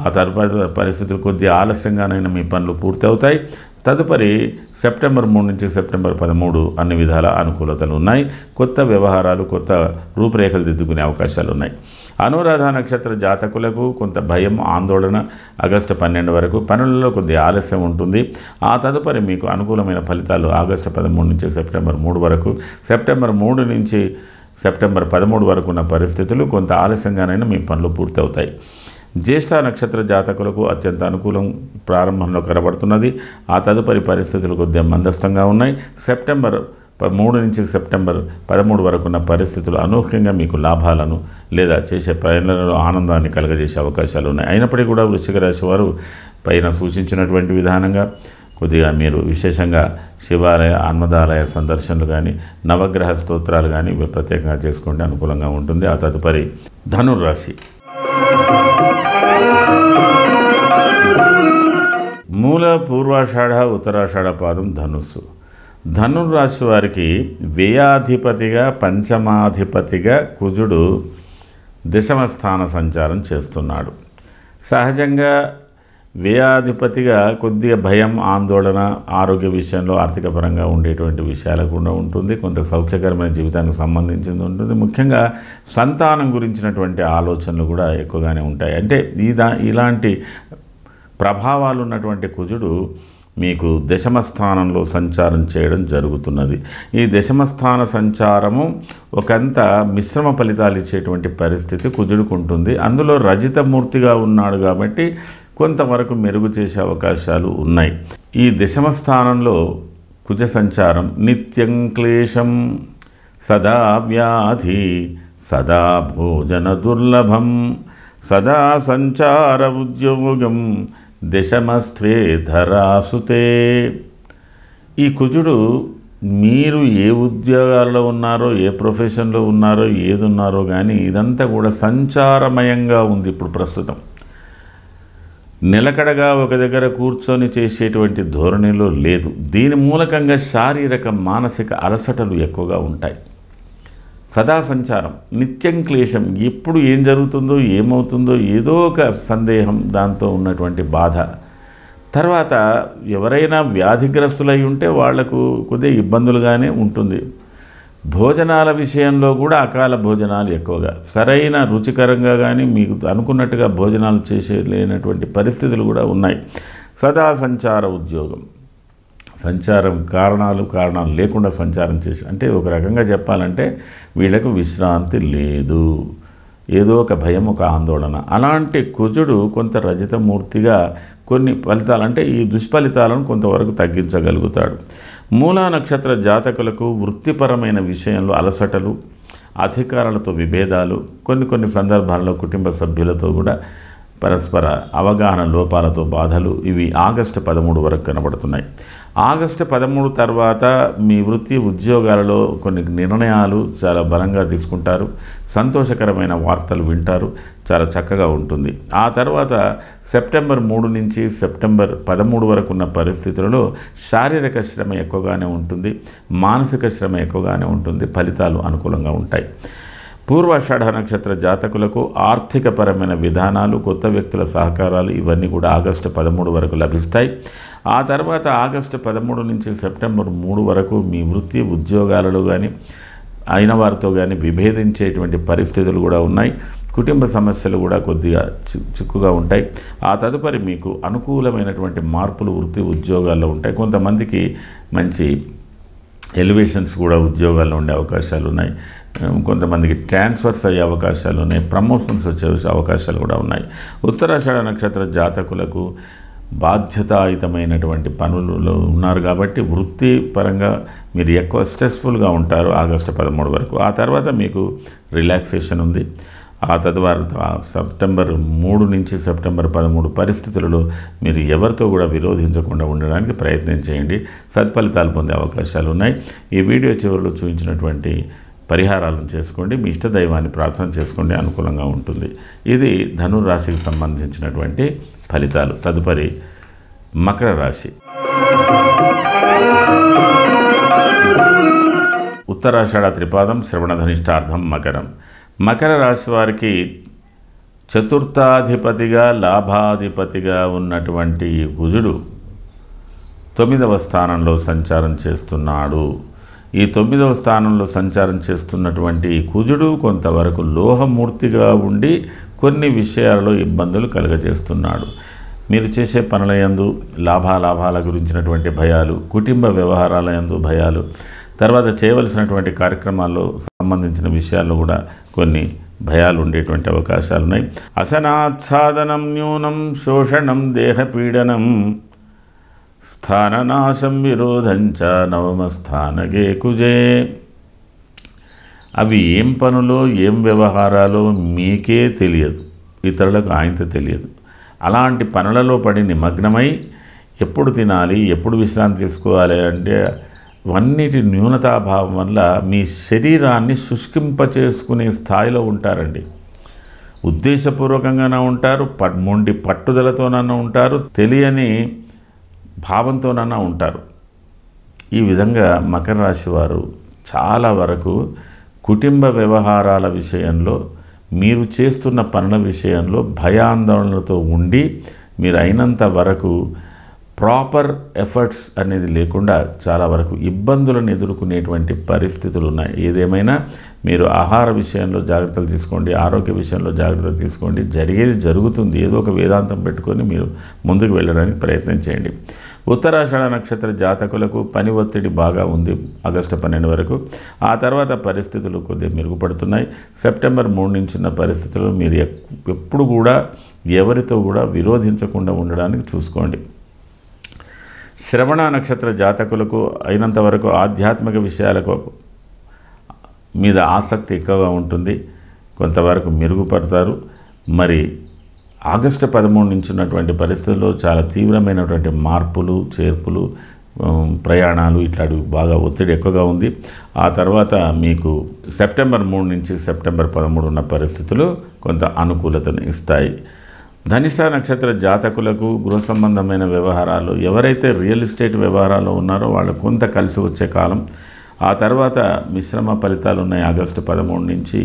ఆ తర్వాత పరిస్థితులు కొద్దిగా ఆలస్యంగానైనా మీ పనులు పూర్తి అవుతాయి. తదుపరి సెప్టెంబర్ 3 నుంచి సెప్టెంబర్ 13 అన్ని విధాల అనుకూలతలు ఉన్నాయి. కొత్త వ్యవహారాలు, కొత్త రూపురేఖలు దిద్దుకునే అవకాశాలు ఉన్నాయి. అనురాధ నక్షత్ర జాతకులకు కొంత భయం, ఆందోళన ఆగస్టు 12 వరకు, పనులలో కొద్దిగా ఆలస్యం ఉంటుంది. ఆ తదుపరి మీకు అనుకూలమైన ఫలితాలు ఆగస్టు 13 నుంచి సెప్టెంబర్ 3 వరకు, సెప్టెంబర్ 3 నుంచి సెప్టెంబర్ 13 వరకు ఉన్న పరిస్థితులు కొంత ఆలస్యంగానైనా మీ పనులు పూర్తి అవుతాయి. జ్యేష్ఠ నక్షత్ర జాతకులకు అత్యంత అనుకూలం ప్రారంభంలో కనబడుతున్నది. ఆ తదుపరి పరిస్థితులు కొద్దిగా మందస్థంగా ఉన్నాయి. సెప్టెంబర్ 3 నుంచి సెప్టెంబర్ 13 వరకు ఉన్న పరిస్థితులు అనూహ్యంగా మీకు లాభాలను లేదా చేసే ప్రయాణాలలో ఆనందాన్ని కలగజేసే అవకాశాలు ఉన్నాయి. అయినప్పటికీ కూడా వృశ్చిక రాశి వారు పైన సూచించినటువంటి విధానంగా కొద్దిగా మీరు విశేషంగా శివాలయ, ఆన్మదాలయ సందర్శనలు కానీ, నవగ్రహ స్తోత్రాలు కానీ ప్రత్యేకంగా చేసుకుంటే అనుకూలంగా ఉంటుంది. ఆ తదుపరి ధనుర్రాశి. మూల, పూర్వాషాఢ, ఉత్తరాషాఢ పాదం ధనుస్సు. ధనుర్రాశి వారికి వ్యయాధిపతిగా, పంచమాధిపతిగా కుజుడు దశమ స్థాన సంచారం చేస్తున్నాడు. సహజంగా వ్యయాధిపతిగా కొద్దిగా భయం, ఆందోళన, ఆరోగ్య విషయంలో ఆర్థిక పరంగా ఉండేటువంటి విషయాలు కూడా ఉంటుంది. కొంత సౌఖ్యకరమైన జీవితానికి సంబంధించింది ఉంటుంది. ముఖ్యంగా సంతానం గురించినటువంటి ఆలోచనలు కూడా ఎక్కువగానే ఉంటాయి. అంటే ఇలాంటి ప్రభావాలు ఉన్నటువంటి కుజుడు మీకు దశమ స్థానంలో సంచారం చేయడం జరుగుతున్నది. ఈ దశమ స్థాన సంచారము ఒకంత మిశ్రమ ఫలితాలు ఇచ్చేటువంటి పరిస్థితి కుజుడుకు ఉంటుంది. అందులో రజితమూర్తిగా ఉన్నాడు కాబట్టి కొంతవరకు మెరుగు చేసే అవకాశాలు ఉన్నాయి. ఈ దశమ స్థానంలో కుజ సంచారం నిత్యం క్లేశం సదా వ్యాధి సదా భోజన దుర్లభం సదా సంచార ఉద్యోగం దశమస్థే ధరాసుతే. ఈ కుజుడు మీరు ఏ ఉద్యోగాల్లో ఉన్నారో, ఏ ప్రొఫెషన్లో ఉన్నారో, ఏది ఉన్నారో కానీ ఇదంతా కూడా సంచారమయంగా ఉంది. ఇప్పుడు ప్రస్తుతం నిలకడగా ఒక దగ్గర కూర్చొని చేసేటువంటి ధోరణిలో లేదు. దీని మూలకంగా శారీరక, మానసిక అలసటలు ఎక్కువగా ఉంటాయి. సదా సంచారం, నిత్యం క్లేశం, ఎప్పుడు ఏం జరుగుతుందో, ఏమవుతుందో ఏదో ఒక సందేహం, దాంతో ఉన్నటువంటి బాధ. తర్వాత ఎవరైనా వ్యాధిగ్రస్తులై ఉంటే వాళ్లకు కొద్దిగా ఇబ్బందులుగానే ఉంటుంది. భోజనాల విషయంలో కూడా అకాల భోజనాలు ఎక్కువగా, సరైన రుచికరంగా కానీ మీకు అనుకున్నట్టుగా భోజనాలు లేనటువంటి పరిస్థితులు కూడా ఉన్నాయి. సదా సంచార ఉద్యోగం, సంచారం కారణాలు లేకుండా సంచారం చేసి, అంటే ఒక రకంగా చెప్పాలంటే వీళ్ళకు విశ్రాంతి లేదు, ఏదో ఒక భయం, ఒక ఆందోళన. అలాంటి కుజుడు కొంత రజితమూర్తిగా కొన్ని ఫలితాలు, అంటే ఈ దుష్ఫలితాలను కొంతవరకు తగ్గించగలుగుతాడు. మూలా నక్షత్ర జాతకులకు వృత్తిపరమైన విషయంలో అలసటలు, అధికారులతో విభేదాలు, కొన్ని సందర్భాల్లో కుటుంబ సభ్యులతో కూడా పరస్పర అవగాహన లోపాలతో బాధలు, ఇవి ఆగస్టు 13 వరకు కనబడుతున్నాయి. ఆగస్టు 13 తర్వాత మీ వృత్తి ఉద్యోగాలలో కొన్ని నిర్ణయాలు చాలా బలంగా తీసుకుంటారు. సంతోషకరమైన వార్తలు వింటారు. చాలా చక్కగా ఉంటుంది. ఆ తర్వాత సెప్టెంబర్ 3 నుంచి సెప్టెంబర్ 13 వరకు ఉన్న పరిస్థితులలో శారీరక శ్రమ ఎక్కువగానే ఉంటుంది, మానసిక శ్రమ ఎక్కువగానే ఉంటుంది. ఫలితాలు అనుకూలంగా ఉంటాయి. పూర్వాషాఢ నక్షత్ర జాతకులకు ఆర్థికపరమైన విధానాలు, కొత్త వ్యక్తుల సహకారాలు ఇవన్నీ కూడా ఆగస్టు 13 వరకు లభిస్తాయి. ఆ తర్వాత ఆగస్టు 13 నుంచి సెప్టెంబర్ 3 వరకు మీ వృత్తి ఉద్యోగాలలో కానీ అయిన వారితో కానీ విభేదించేటువంటి పరిస్థితులు కూడా ఉన్నాయి. కుటుంబ సమస్యలు కూడా కొద్దిగా చిక్కుగా ఉంటాయి. ఆ తదుపరి మీకు అనుకూలమైనటువంటి మార్పులు వృత్తి ఉద్యోగాల్లో ఉంటాయి. కొంతమందికి మంచి ఎలివేషన్స్ కూడా ఉద్యోగాల్లో ఉండే అవకాశాలు ఉన్నాయి. కొంతమందికి ట్రాన్స్ఫర్స్ అయ్యే అవకాశాలు ఉన్నాయి. ప్రమోషన్స్ వచ్చే అవకాశాలు కూడా ఉన్నాయి. ఉత్తరాషాఢ నక్షత్ర జాతకులకు బాధ్యతాయుతమైనటువంటి పనులలో ఉన్నారు కాబట్టి వృత్తిపరంగా మీరు ఎక్కువ స్ట్రెస్ఫుల్గా ఉంటారు ఆగస్టు 13 వరకు. ఆ తర్వాత మీకు రిలాక్సేషన్ ఉంది. ఆ తదుపరి సెప్టెంబర్ 3 నుంచి సెప్టెంబర్ 13 పరిస్థితులలో మీరు ఎవరితో కూడా విరోధించకుండా ఉండడానికి ప్రయత్నం చేయండి. సత్ఫలితాలు పొందే అవకాశాలు ఉన్నాయి. ఈ వీడియో చివరిలో చూపించినటువంటి పరిహారాలను చేసుకోండి. మీ ఇష్ట దైవాన్ని ప్రార్థన చేసుకోండి, అనుకూలంగా ఉంటుంది. ఇది ధనురాశికి సంబంధించినటువంటి ఫలితాలు. తదుపరి మకర రాశి. ఉత్తరాషాఢ త్రిపాదం, శ్రవణ ధనిష్టార్థం, మకరం. మకర రాశి వారికి చతుర్థాధిపతిగా లాభాధిపతిగా ఉన్నటువంటి కుజుడు 9వ స్థానంలో సంచారం చేస్తున్నాడు. ఈ 9వ స్థానంలో సంచారం చేస్తున్నటువంటి కుజుడు కొంతవరకు లోహమూర్తిగా ఉండి కొన్ని విషయాలలో ఇబ్బందులు కలుగజేస్తున్నాడు. మీరు చేసే పనుల యందు లాభాల గురించినటువంటి భయాలు, కుటుంబ వ్యవహారాల యందు భయాలు, తర్వాత చేయవలసినటువంటి కార్యక్రమాల్లో సంబంధించిన విషయాల్లో కూడా కొన్ని భయాలు ఉండేటువంటి అవకాశాలు ఉన్నాయి. అసనాచ్ఛాదనం న్యూనం శోషణం దేహపీడనం స్థాననాశం విరోధంచ నవమస్థానగే కుజే. అవి ఏం పనులో ఏం వ్యవహారాలో మీకే తెలియదు, ఇతరులకు ఆయనతో తెలియదు. అలాంటి పనులలో పడి నిమగ్నమై ఎప్పుడు తినాలి, ఎప్పుడు విశ్రాంతి తీసుకోవాలి అంటే అన్నిటి న్యూనతాభావం వల్ల మీ శరీరాన్ని శుష్కింపచేసుకునే స్థాయిలో ఉంటారండి. ఉద్దేశపూర్వకంగానే ఉంటారు, మొండి పట్టుదలతోనన్నా ఉంటారు, తెలియని భావంతోనన్నా ఉంటారు. ఈ విధంగా మకర రాశి వారు చాలా వరకు కుటుంబ వ్యవహారాల విషయంలో, మీరు చేస్తున్న పనుల విషయంలో భయాందోళనలతో ఉండి మీరు అయినంత వరకు ప్రాపర్ ఎఫర్ట్స్ అనేది లేకుండా చాలా వరకు ఇబ్బందులను ఎదుర్కొనేటువంటి పరిస్థితులు ఉన్నాయి. ఏదేమైనా మీరు ఆహార విషయంలో జాగ్రత్తలు తీసుకోండి, ఆరోగ్య విషయంలో జాగ్రత్తలు తీసుకోండి. జరిగేది జరుగుతుంది, ఏదో ఒక వేదాంతం పెట్టుకొని మీరు ముందుకు వెళ్ళడానికి ప్రయత్నం చేయండి. ఉత్తరాషాఢ నక్షత్ర జాతకులకు పని ఒత్తిడి బాగా ఉంది ఆగస్టు 12 వరకు. ఆ తర్వాత పరిస్థితులు కొద్దిగా మెరుగుపడుతున్నాయి. సెప్టెంబర్ 3 నుంచి ఉన్న పరిస్థితులు మీరు ఎప్పుడు కూడా ఎవరితో కూడా విరోధించకుండా ఉండడానికి చూసుకోండి. శ్రవణ నక్షత్ర జాతకులకు అయినంత వరకు ఆధ్యాత్మిక విషయాలకు మీద ఆసక్తి ఎక్కువగా ఉంటుంది, కొంతవరకు మెరుగుపడతారు. మరి ఆగస్టు 13 నుంచి ఉన్నటువంటి పరిస్థితుల్లో చాలా తీవ్రమైనటువంటి మార్పులు, చేర్పులు, ప్రయాణాలు ఇట్లాంటివి బాగా ఒత్తిడి ఎక్కువగా ఉంది. ఆ తర్వాత మీకు సెప్టెంబర్ 3 నుంచి సెప్టెంబర్ 13 ఉన్న పరిస్థితులు కొంత అనుకూలతను ఇస్తాయి. ధనిష్ట నక్షత్ర జాతకులకు గృహ సంబంధమైన వ్యవహారాలు, ఎవరైతే రియల్ ఎస్టేట్ వ్యవహారాలు ఉన్నారో వాళ్ళు కొంత కలిసి వచ్చే కాలం. ఆ తర్వాత మిశ్రమ ఫలితాలు ఉన్నాయి ఆగస్టు 13 నుంచి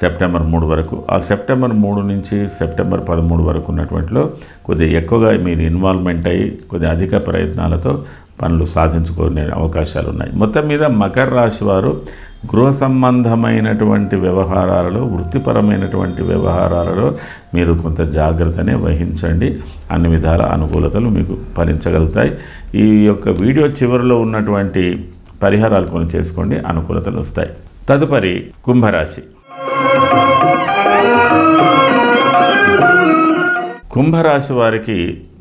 సెప్టెంబర్ 3 వరకు. ఆ సెప్టెంబర్ 3 నుంచి సెప్టెంబర్ 13 వరకు ఉన్నటువంటిలో కొద్దిగా ఎక్కువగా మీరు ఇన్వాల్వ్మెంట్ అయ్యి కొద్దిగా అధిక ప్రయత్నాలతో పనులు సాధించుకునే అవకాశాలు ఉన్నాయి. మొత్తం మీద మకర రాశి వారు గృహ సంబంధమైనటువంటి వ్యవహారాలలో, వృత్తిపరమైనటువంటి వ్యవహారాలలో మీరు కొంత జాగ్రత్తనే వహించండి. అన్ని విధాల అనుకూలతలు మీకు ఫలించగలుగుతాయి. ఈ యొక్క వీడియో చివరిలో ఉన్నటువంటి పరిహారాలు కొన్ని చేసుకోండి, అనుకూలతలు వస్తాయి. తదుపరి కుంభరాశి. కుంభరాశి వారికి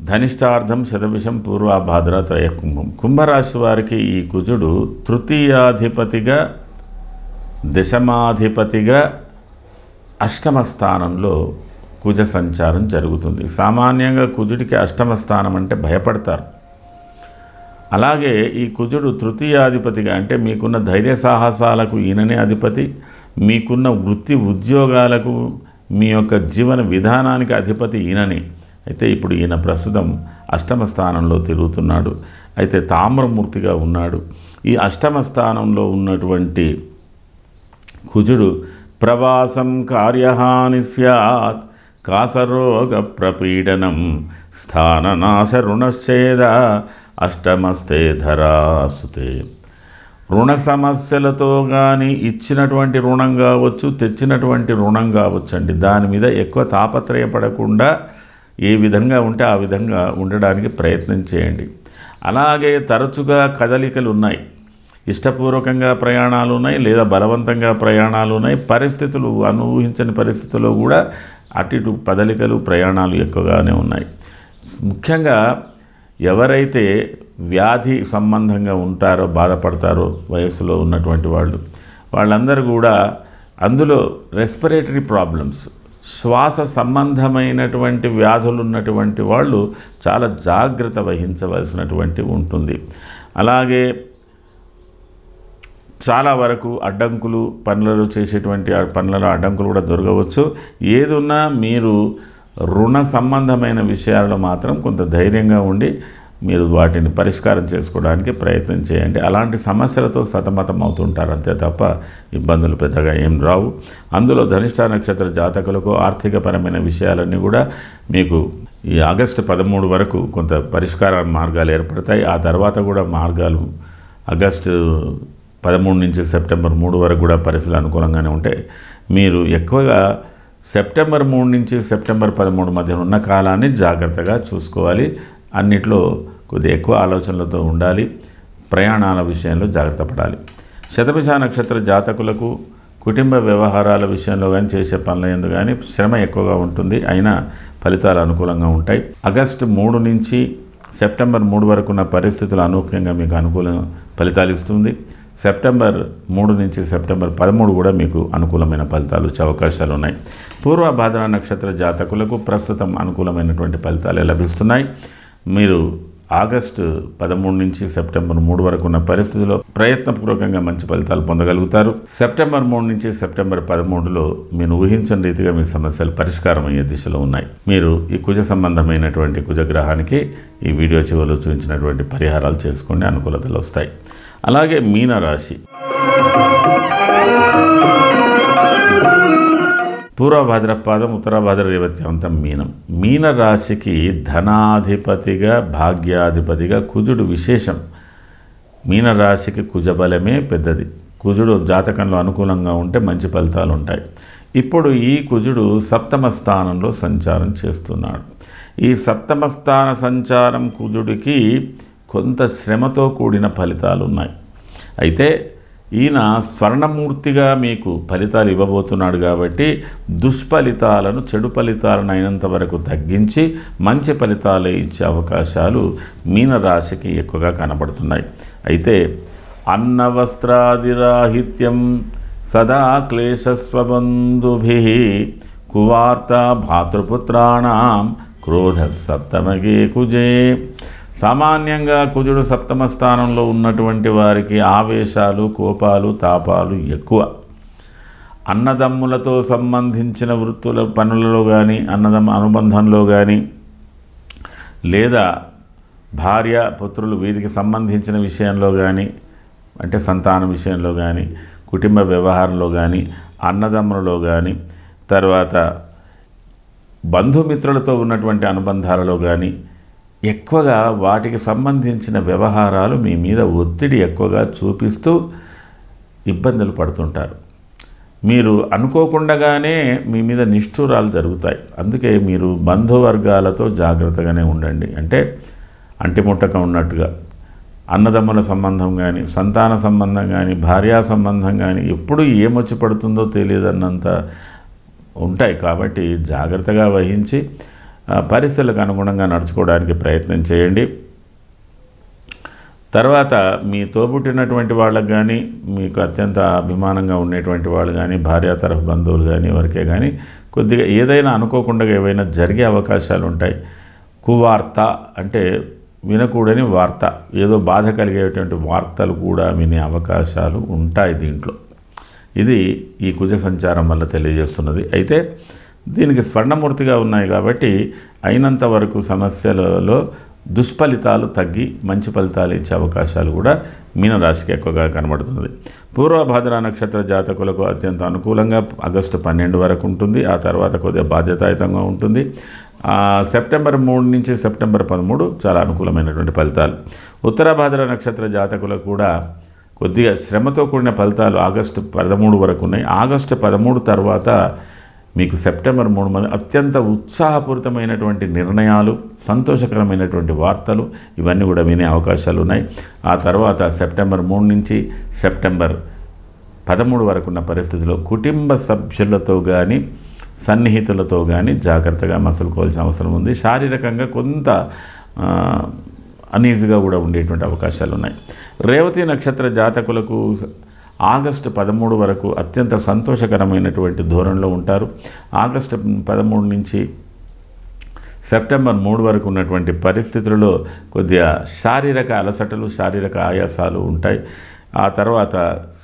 ధనిష్టార్థం, శతభిషం, పూర్వాభాద్ర, త్రయ కుంభం. కుంభరాశి వారికి ఈ కుజుడు తృతీయాధిపతిగా, దశమాధిపతిగా అష్టమ స్థానంలో కుజ సంచారం జరుగుతుంది. సామాన్యంగా కుజుడికి అష్టమ స్థానం అంటే భయపడతారు. అలాగే ఈ కుజుడు తృతీయాధిపతిగా అంటే మీకున్న ధైర్య సాహసాలకు ఈయననే అధిపతి, మీకున్న వృత్తి ఉద్యోగాలకు, మీ యొక్క జీవన విధానానికి అధిపతి ఈయననే. అయితే ఇప్పుడు ఈయన ప్రస్తుతం అష్టమ స్థానంలో తిరుగుతున్నాడు. అయితే తామ్రమూర్తిగా ఉన్నాడు. ఈ అష్టమ స్థానంలో ఉన్నటువంటి కుజుడు ప్రవాసం కార్యహాని స్యాత్, కాసరోగ ప్రపీడనం, స్థాననాశ రుణశ్చేద, అష్టమస్తే ధరాసుతే. రుణ సమస్యలతో కానీ, ఇచ్చినటువంటి రుణం కావచ్చు, తెచ్చినటువంటి రుణం కావచ్చు అండి, దాని మీద ఎక్కువ తాపత్రయపడకుండా ఏ విధంగా ఉంటే ఆ విధంగా ఉండడానికి ప్రయత్నం చేయండి. అలాగే తరచుగా కదలికలు ఉన్నాయి, ఇష్టపూర్వకంగా ప్రయాణాలు ఉన్నాయి, లేదా బలవంతంగా ప్రయాణాలు ఉన్నాయి. పరిస్థితులు ఊహించని పరిస్థితుల్లో కూడా అటు ఇటు కదలికలు, ప్రయాణాలు ఎక్కువగానే ఉన్నాయి. ముఖ్యంగా ఎవరైతే వ్యాధి సంబంధంగా ఉంటారో, బాధపడతారో వయసులో ఉన్నటువంటి వాళ్ళందరూ కూడా, అందులో రెస్పిరేటరీ ప్రాబ్లమ్స్, శ్వాస సంబంధమైనటువంటి వ్యాధులు ఉన్నటువంటి వాళ్ళు చాలా జాగ్రత్త వహించవలసినటువంటి ఉంటుంది. అలాగే చాలా వరకు అడ్డంకులు, పనులలో చేసేటువంటి పనులలో అడ్డంకులు కూడా దొరకవచ్చు. ఏదున్నా మీరు రుణ సంబంధమైన విషయాల్లో మాత్రం కొంత ధైర్యంగా ఉండి మీరు వాటిని పరిష్కారం చేసుకోవడానికి ప్రయత్నం చేయండి. అలాంటి సమస్యలతో సతమతం అవుతుంటారు అంతే తప్ప ఇబ్బందులు పెద్దగా ఏం రావు. అందులో ధనిష్ట నక్షత్ర జాతకులకు ఆర్థికపరమైన విషయాలన్నీ కూడా మీకు ఈ ఆగస్టు 13 వరకు కొంత పరిష్కార మార్గాలు ఏర్పడతాయి. ఆ తర్వాత కూడా మార్గాలు ఆగస్టు 13 నుంచి సెప్టెంబర్ 3 వరకు కూడా పరిస్థితులు అనుకూలంగానే ఉంటాయి. మీరు ఎక్కువగా సెప్టెంబర్ 3 నుంచి సెప్టెంబర్ 13 మధ్య ఉన్న కాలాన్ని జాగ్రత్తగా చూసుకోవాలి. అన్నిట్లో కొద్దిగా ఎక్కువ ఆలోచనలతో ఉండాలి. ప్రయాణాల విషయంలో జాగ్రత్త పడాలి. శతభిష నక్షత్ర జాతకులకు కుటుంబ వ్యవహారాల విషయంలో కానీ చేసే పనుల యందు కానీ శ్రమ ఎక్కువగా ఉంటుంది. అయినా ఫలితాలు అనుకూలంగా ఉంటాయి. ఆగస్టు 3 నుంచి సెప్టెంబర్ 3 వరకు ఉన్న పరిస్థితులు అనూహ్యంగా మీకు అనుకూల ఫలితాలు ఇస్తుంది. సెప్టెంబర్ 3 నుంచి సెప్టెంబర్ 13 కూడా మీకు అనుకూలమైన ఫలితాలు వచ్చే అవకాశాలు ఉన్నాయి. పూర్వభాద్ర నక్షత్ర జాతకులకు ప్రస్తుతం అనుకూలమైనటువంటి ఫలితాలు లభిస్తున్నాయి. మీరు ఆగస్టు 13 నుంచి సెప్టెంబర్ 3 వరకు ఉన్న పరిస్థితుల్లో ప్రయత్నపూర్వకంగా మంచి ఫలితాలు పొందగలుగుతారు. సెప్టెంబర్ 3 నుంచి సెప్టెంబర్ 13లో మీరు ఊహించని రీతిగా మీ సమస్యలు పరిష్కారం అయ్యే దిశలో ఉన్నాయి. మీరు ఈ కుజ సంబంధమైనటువంటి కుజగ్రహానికి ఈ వీడియో చివరిలో చూపించినటువంటి పరిహారాలు చేసుకోండి, అనుకూలతలు వస్తాయి. అలాగే మీనరాశి పూర్వభాద్రపాదం ఉత్తరభాద్ర రేవతి అంతం మీనం. మీనరాశికి ధనాధిపతిగా భాగ్యాధిపతిగా కుజుడు విశేషం. మీనరాశికి కుజబలమే పెద్దది. కుజుడు జాతకంలో అనుకూలంగా ఉంటే మంచి ఫలితాలు ఉంటాయి. ఇప్పుడు ఈ కుజుడు సప్తమ స్థానంలో సంచారం చేస్తున్నాడు. ఈ సప్తమ స్థాన సంచారం కుజుడికి కొంత శ్రమతో కూడిన ఫలితాలు ఉన్నాయి. అయితే ఈయన స్వర్ణమూర్తిగా మీకు ఫలితాలు ఇవ్వబోతున్నాడు కాబట్టి దుష్ఫలితాలను, చెడు ఫలితాలను అయినంత వరకు తగ్గించి మంచి ఫలితాలు ఇచ్చే అవకాశాలు మీనరాశికి ఎక్కువగా కనబడుతున్నాయి. అయితే అన్నవస్త్రాదిరాహిత్యం సదా క్లేశస్వబంధుభిః కువార్త భాతృపుత్రాణం క్రోధ సప్తమగే కుజే. సామాన్యంగా కుజుడు సప్తమ స్థానంలో ఉన్నటువంటి వారికి ఆవేశాలు, కోపాలు, తాపాలు ఎక్కువ. అన్నదమ్ములతో సంబంధించిన వృత్తుల పనులలో కానీ, అనుబంధంలో కానీ, లేదా భార్య పుత్రులు వీరికి సంబంధించిన విషయంలో కానీ, అంటే సంతానం విషయంలో కానీ, కుటుంబ వ్యవహారంలో కానీ, అన్నదమ్ములలో కానీ, తర్వాత బంధుమిత్రులతో ఉన్నటువంటి అనుబంధాలలో కానీ ఎక్కువగా వాటికి సంబంధించిన వ్యవహారాలు మీ మీద ఒత్తిడి ఎక్కువగా చూపిస్తూ ఇబ్బందులు పడుతుంటారు. మీరు అనుకోకుండానే మీ మీద నిష్ఠూరాలు జరుగుతాయి. అందుకే మీరు బంధువర్గాలతో జాగ్రత్తగానే ఉండండి. అంటే అంటిముట్టక ఉన్నట్టుగా అన్నదమ్ముల సంబంధం కానీ, సంతాన సంబంధం కానీ, భార్యా సంబంధం కానీ ఎప్పుడు ఏమొచ్చి పడుతుందో తెలియదన్నంత ఉంటాయి. కాబట్టి జాగ్రత్తగా వహించి పరిస్థితులకు అనుగుణంగా నడుచుకోవడానికి ప్రయత్నం చేయండి. తర్వాత మీ తోబుట్టినటువంటి వాళ్ళకు కానీ, మీకు అత్యంత అభిమానంగా ఉండేటువంటి వాళ్ళు కానీ, భార్య తరఫు బంధువులు కానీ, ఎవరికే కానీ కొద్దిగా ఏదైనా అనుకోకుండా ఏవైనా జరిగే అవకాశాలు ఉంటాయి. కువార్త అంటే వినకూడని వార్త, ఏదో బాధ కలిగేటువంటి వార్తలు కూడా వినే అవకాశాలు ఉంటాయి దీంట్లో. ఇది ఈ కుజ సంచారం వల్ల తెలియజేస్తున్నది. అయితే దీనికి స్వర్ణమూర్తిగా ఉన్నాయి కాబట్టి అయినంత వరకు సమస్యలలో దుష్ఫలితాలు తగ్గి మంచి ఫలితాలు ఇచ్చే అవకాశాలు కూడా మీనరాశికి ఎక్కువగా కనబడుతున్నది. పూర్వభాద్ర నక్షత్ర జాతకులకు అత్యంత అనుకూలంగా ఆగస్టు 12 వరకు ఉంటుంది. ఆ తర్వాత కొద్దిగా బాధ్యతాయుతంగా ఉంటుంది. సెప్టెంబర్ 3 నుంచి సెప్టెంబర్ 13 చాలా అనుకూలమైనటువంటి ఫలితాలు. ఉత్తరభాద్ర నక్షత్ర జాతకులకు కూడా కొద్దిగా శ్రమతో కూడిన ఫలితాలు ఆగస్టు 13 వరకు ఉన్నాయి. ఆగస్టు 13 తర్వాత మీకు సెప్టెంబర్ 3 అత్యంత ఉత్సాహపూరితమైనటువంటి నిర్ణయాలు, సంతోషకరమైనటువంటి వార్తలు ఇవన్నీ కూడా వినే అవకాశాలు ఉన్నాయి. ఆ తర్వాత సెప్టెంబర్ 3 నుంచి సెప్టెంబర్ 13 వరకు ఉన్న పరిస్థితిలో కుటుంబ సభ్యులతో కానీ, సన్నిహితులతో కానీ జాగ్రత్తగా మసులుకోవాల్సిన అవసరం ఉంది. శారీరకంగా కొంత అనీజీగా కూడా ఉండేటువంటి అవకాశాలు ఉన్నాయి. రేవతి నక్షత్ర జాతకులకు ఆగస్టు 13 వరకు అత్యంత సంతోషకరమైనటువంటి ధోరణిలో ఉంటారు. ఆగస్టు 13 నుంచి సెప్టెంబర్ 3 వరకు ఉన్నటువంటి పరిస్థితులలో కొద్దిగా శారీరక అలసటలు, శారీరక ఆయాసాలు ఉంటాయి. ఆ తర్వాత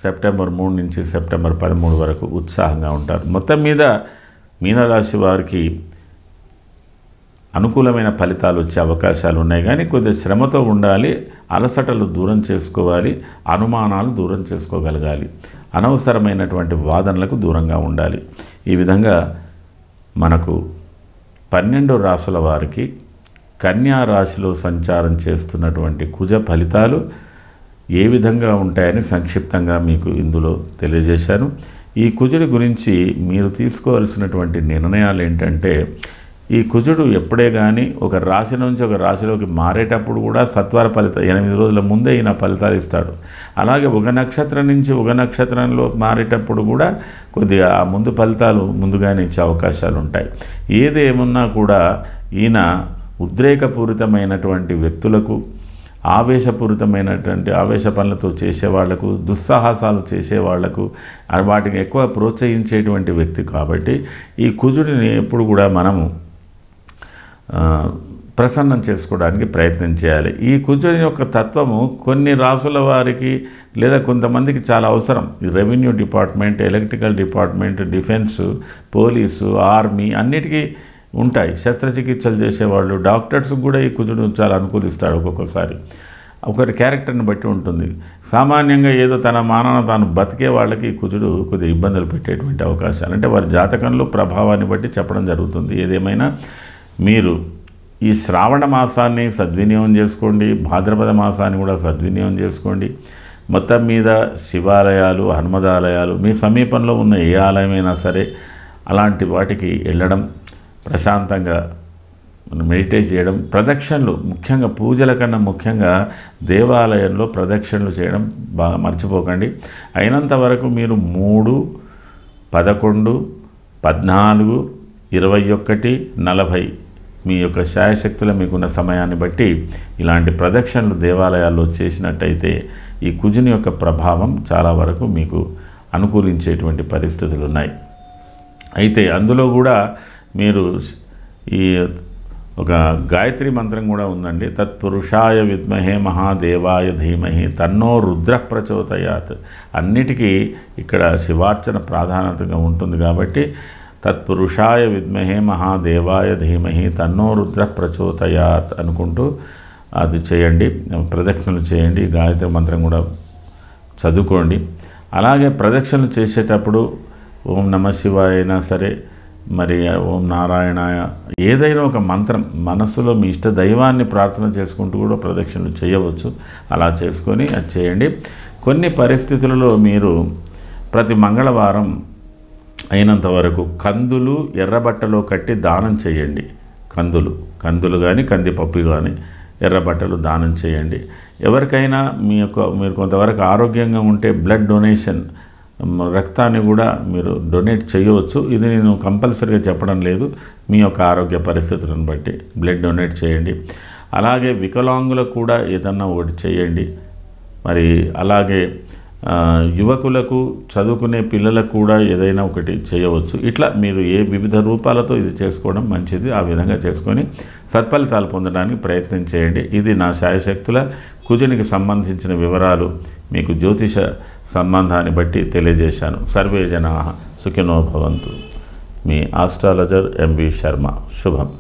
సెప్టెంబర్ 3 నుంచి సెప్టెంబర్ 13 వరకు ఉత్సాహంగా ఉంటారు. మొత్తం మీద మీనరాశి వారికి అనుకూలమైన ఫలితాలు వచ్చే అవకాశాలు ఉన్నాయి. కానీ కొద్దిగా శ్రమతో ఉండాలి, అలసటలు దూరం చేసుకోవాలి, అనుమానాలు దూరం చేసుకోగలగాలి, అనవసరమైనటువంటి వాదనలకు దూరంగా ఉండాలి. ఈ విధంగా మనకు 12 రాశుల వారికి కన్యా రాశిలో సంచారం చేస్తున్నటువంటి కుజ ఫలితాలు ఏ విధంగా ఉంటాయని సంక్షిప్తంగా మీకు ఇందులో తెలియజేశాను. ఈ కుజుడి గురించి మీరు తీసుకోవాల్సినటువంటి నిర్ణయాలు ఏంటంటే, ఈ కుజుడు ఎప్పుడే కానీ ఒక రాశి నుంచి ఒక రాశిలోకి మారేటప్పుడు కూడా సత్వర ఫలితం 8 రోజుల ముందే ఈయన ఫలితాలు ఇస్తాడు. అలాగే ఒక నక్షత్రం నుంచి ఒక నక్షత్రంలో మారేటప్పుడు కూడా కొద్దిగా ఆ ముందు ఫలితాలు ముందుగానే ఇచ్చే అవకాశాలు ఉంటాయి. ఏదేమున్నా కూడా ఈయన ఉద్రేకపూరితమైనటువంటి వ్యక్తులకు, ఆవేశపూరితమైనటువంటి ఆవేశ పనులతో చేసేవాళ్లకు, దుస్సాహసాలు చేసేవాళ్లకు వాటిని ఎక్కువ ప్రోత్సహించేటువంటి వ్యక్తి కాబట్టి ఈ కుజుడిని ఎప్పుడు కూడా మనము ప్రసన్నం చేసుకోవడానికి ప్రయత్నం చేయాలి. ఈ కుజుడి యొక్క తత్వము కొన్ని రాసుల వారికి లేదా కొంతమందికి చాలా అవసరం. ఈ revenue department, electrical department, defence, police, army అన్నిటికీ ఉంటాయి. శస్త్రచికిత్సలు చేసేవాళ్ళు, డాక్టర్స్కి కూడా ఈ కుజుడు చాలా అనుకూలిస్తాడు. ఒక్కొక్కసారి ఒకరి క్యారెక్టర్ని బట్టి ఉంటుంది. సామాన్యంగా ఏదో తన మానవ తాను బతికే వాళ్ళకి ఈ కుజుడు కొద్దిగా ఇబ్బందులు పెట్టేటువంటి అవకాశాలు అంటే వారి జాతకంలో ప్రభావాన్ని బట్టి చెప్పడం జరుగుతుంది. ఏదేమైనా మీరు ఈ శ్రావణ మాసాన్ని సద్వినియోగం చేసుకోండి, భాద్రపద మాసాన్ని కూడా సద్వినియోగం చేసుకోండి. మొత్తం మీద శివాలయాలు, హనుమదాలయాలు, మీ సమీపంలో ఉన్న ఏ ఆలయమైనా సరే అలాంటి వాటికి వెళ్ళడం, ప్రశాంతంగా మెడిటేట్ చేయడం, ప్రదక్షిణలు, ముఖ్యంగా పూజల కన్నా ముఖ్యంగా దేవాలయంలో ప్రదక్షిణలు చేయడం బాగా మర్చిపోకండి. అయినంత వరకు మీరు 3, 11, 14, 21, 40 మీ యొక్క శాయశక్తుల మీకున్న సమయాన్ని బట్టి ఇలాంటి ప్రదక్షిణలు దేవాలయాల్లో చేసినట్టయితే ఈ కుజుని యొక్క ప్రభావం చాలా వరకు మీకు అనుకూలించేటువంటి పరిస్థితులు ఉన్నాయి. అయితే అందులో కూడా మీరు ఈ ఒక గాయత్రి మంత్రం కూడా ఉందండి. తత్పురుషాయ విద్మహే మహాదేవాయ ధీమహి తన్నో రుద్ర ప్రచోదయాత్. అన్నిటికీ ఇక్కడ శివార్చన ప్రాధాన్యతగా ఉంటుంది కాబట్టి తత్పురుషాయ విద్మహే మహాదేవాయ ధీమహి తన్నో రుద్ర ప్రచోదయాత్ అనుకుంటూ అది చేయండి, ప్రదక్షిణలు చేయండి. గాయత్రి మంత్రం కూడా చదువుకోండి. అలాగే ప్రదక్షిణలు చేసేటప్పుడు ఓం నమ శివాయ అయినా సరే, మరి ఓం నారాయణాయ, ఏదైనా ఒక మంత్రం మనస్సులో మీ ఇష్ట దైవాన్ని ప్రార్థన చేసుకుంటూ కూడా ప్రదక్షిణలు చేయవచ్చు. అలా చేసుకొని అది చేయండి. కొన్ని పరిస్థితులలో మీరు ప్రతి మంగళవారం అయినంత వరకు కందులు ఎర్రబట్టలో కట్టి దానం చేయండి. కందులు కానీ కందిపప్పు కానీ ఎర్రబట్టలు దానం చేయండి. ఎవరికైనా మీరు కొంతవరకు ఆరోగ్యంగా ఉంటే బ్లడ్ డొనేషన్, రక్తాన్ని కూడా మీరు డొనేట్ చేయవచ్చు. ఇది నేను కంపల్సరీగా చెప్పడం లేదు, మీ యొక్క ఆరోగ్య పరిస్థితులను బట్టి బ్లడ్ డొనేట్ చేయండి. అలాగే వికలాంగులకు కూడా ఏదన్నా ఒకటి చేయండి. మరి అలాగే యువకులకు, చదువుకునే పిల్లలకు కూడా ఏదైనా ఒకటి చేయవచ్చు. ఇట్లా మీరు వివిధ రూపాలతో ఇది చేసుకోవడం మంచిది. ఆ విధంగా చేసుకొని సత్ఫలితాలు పొందడానికి ప్రయత్నం చేయండి. ఇది నా శాయశక్తుల కుజునికి సంబంధించిన వివరాలు మీకు జ్యోతిష సంబంధాన్ని బట్టి తెలియజేశాను. సర్వే జనాః సుఖినో భవంతు. మీ ఆస్ట్రాలజర్ ఎంవి శర్మ. శుభం.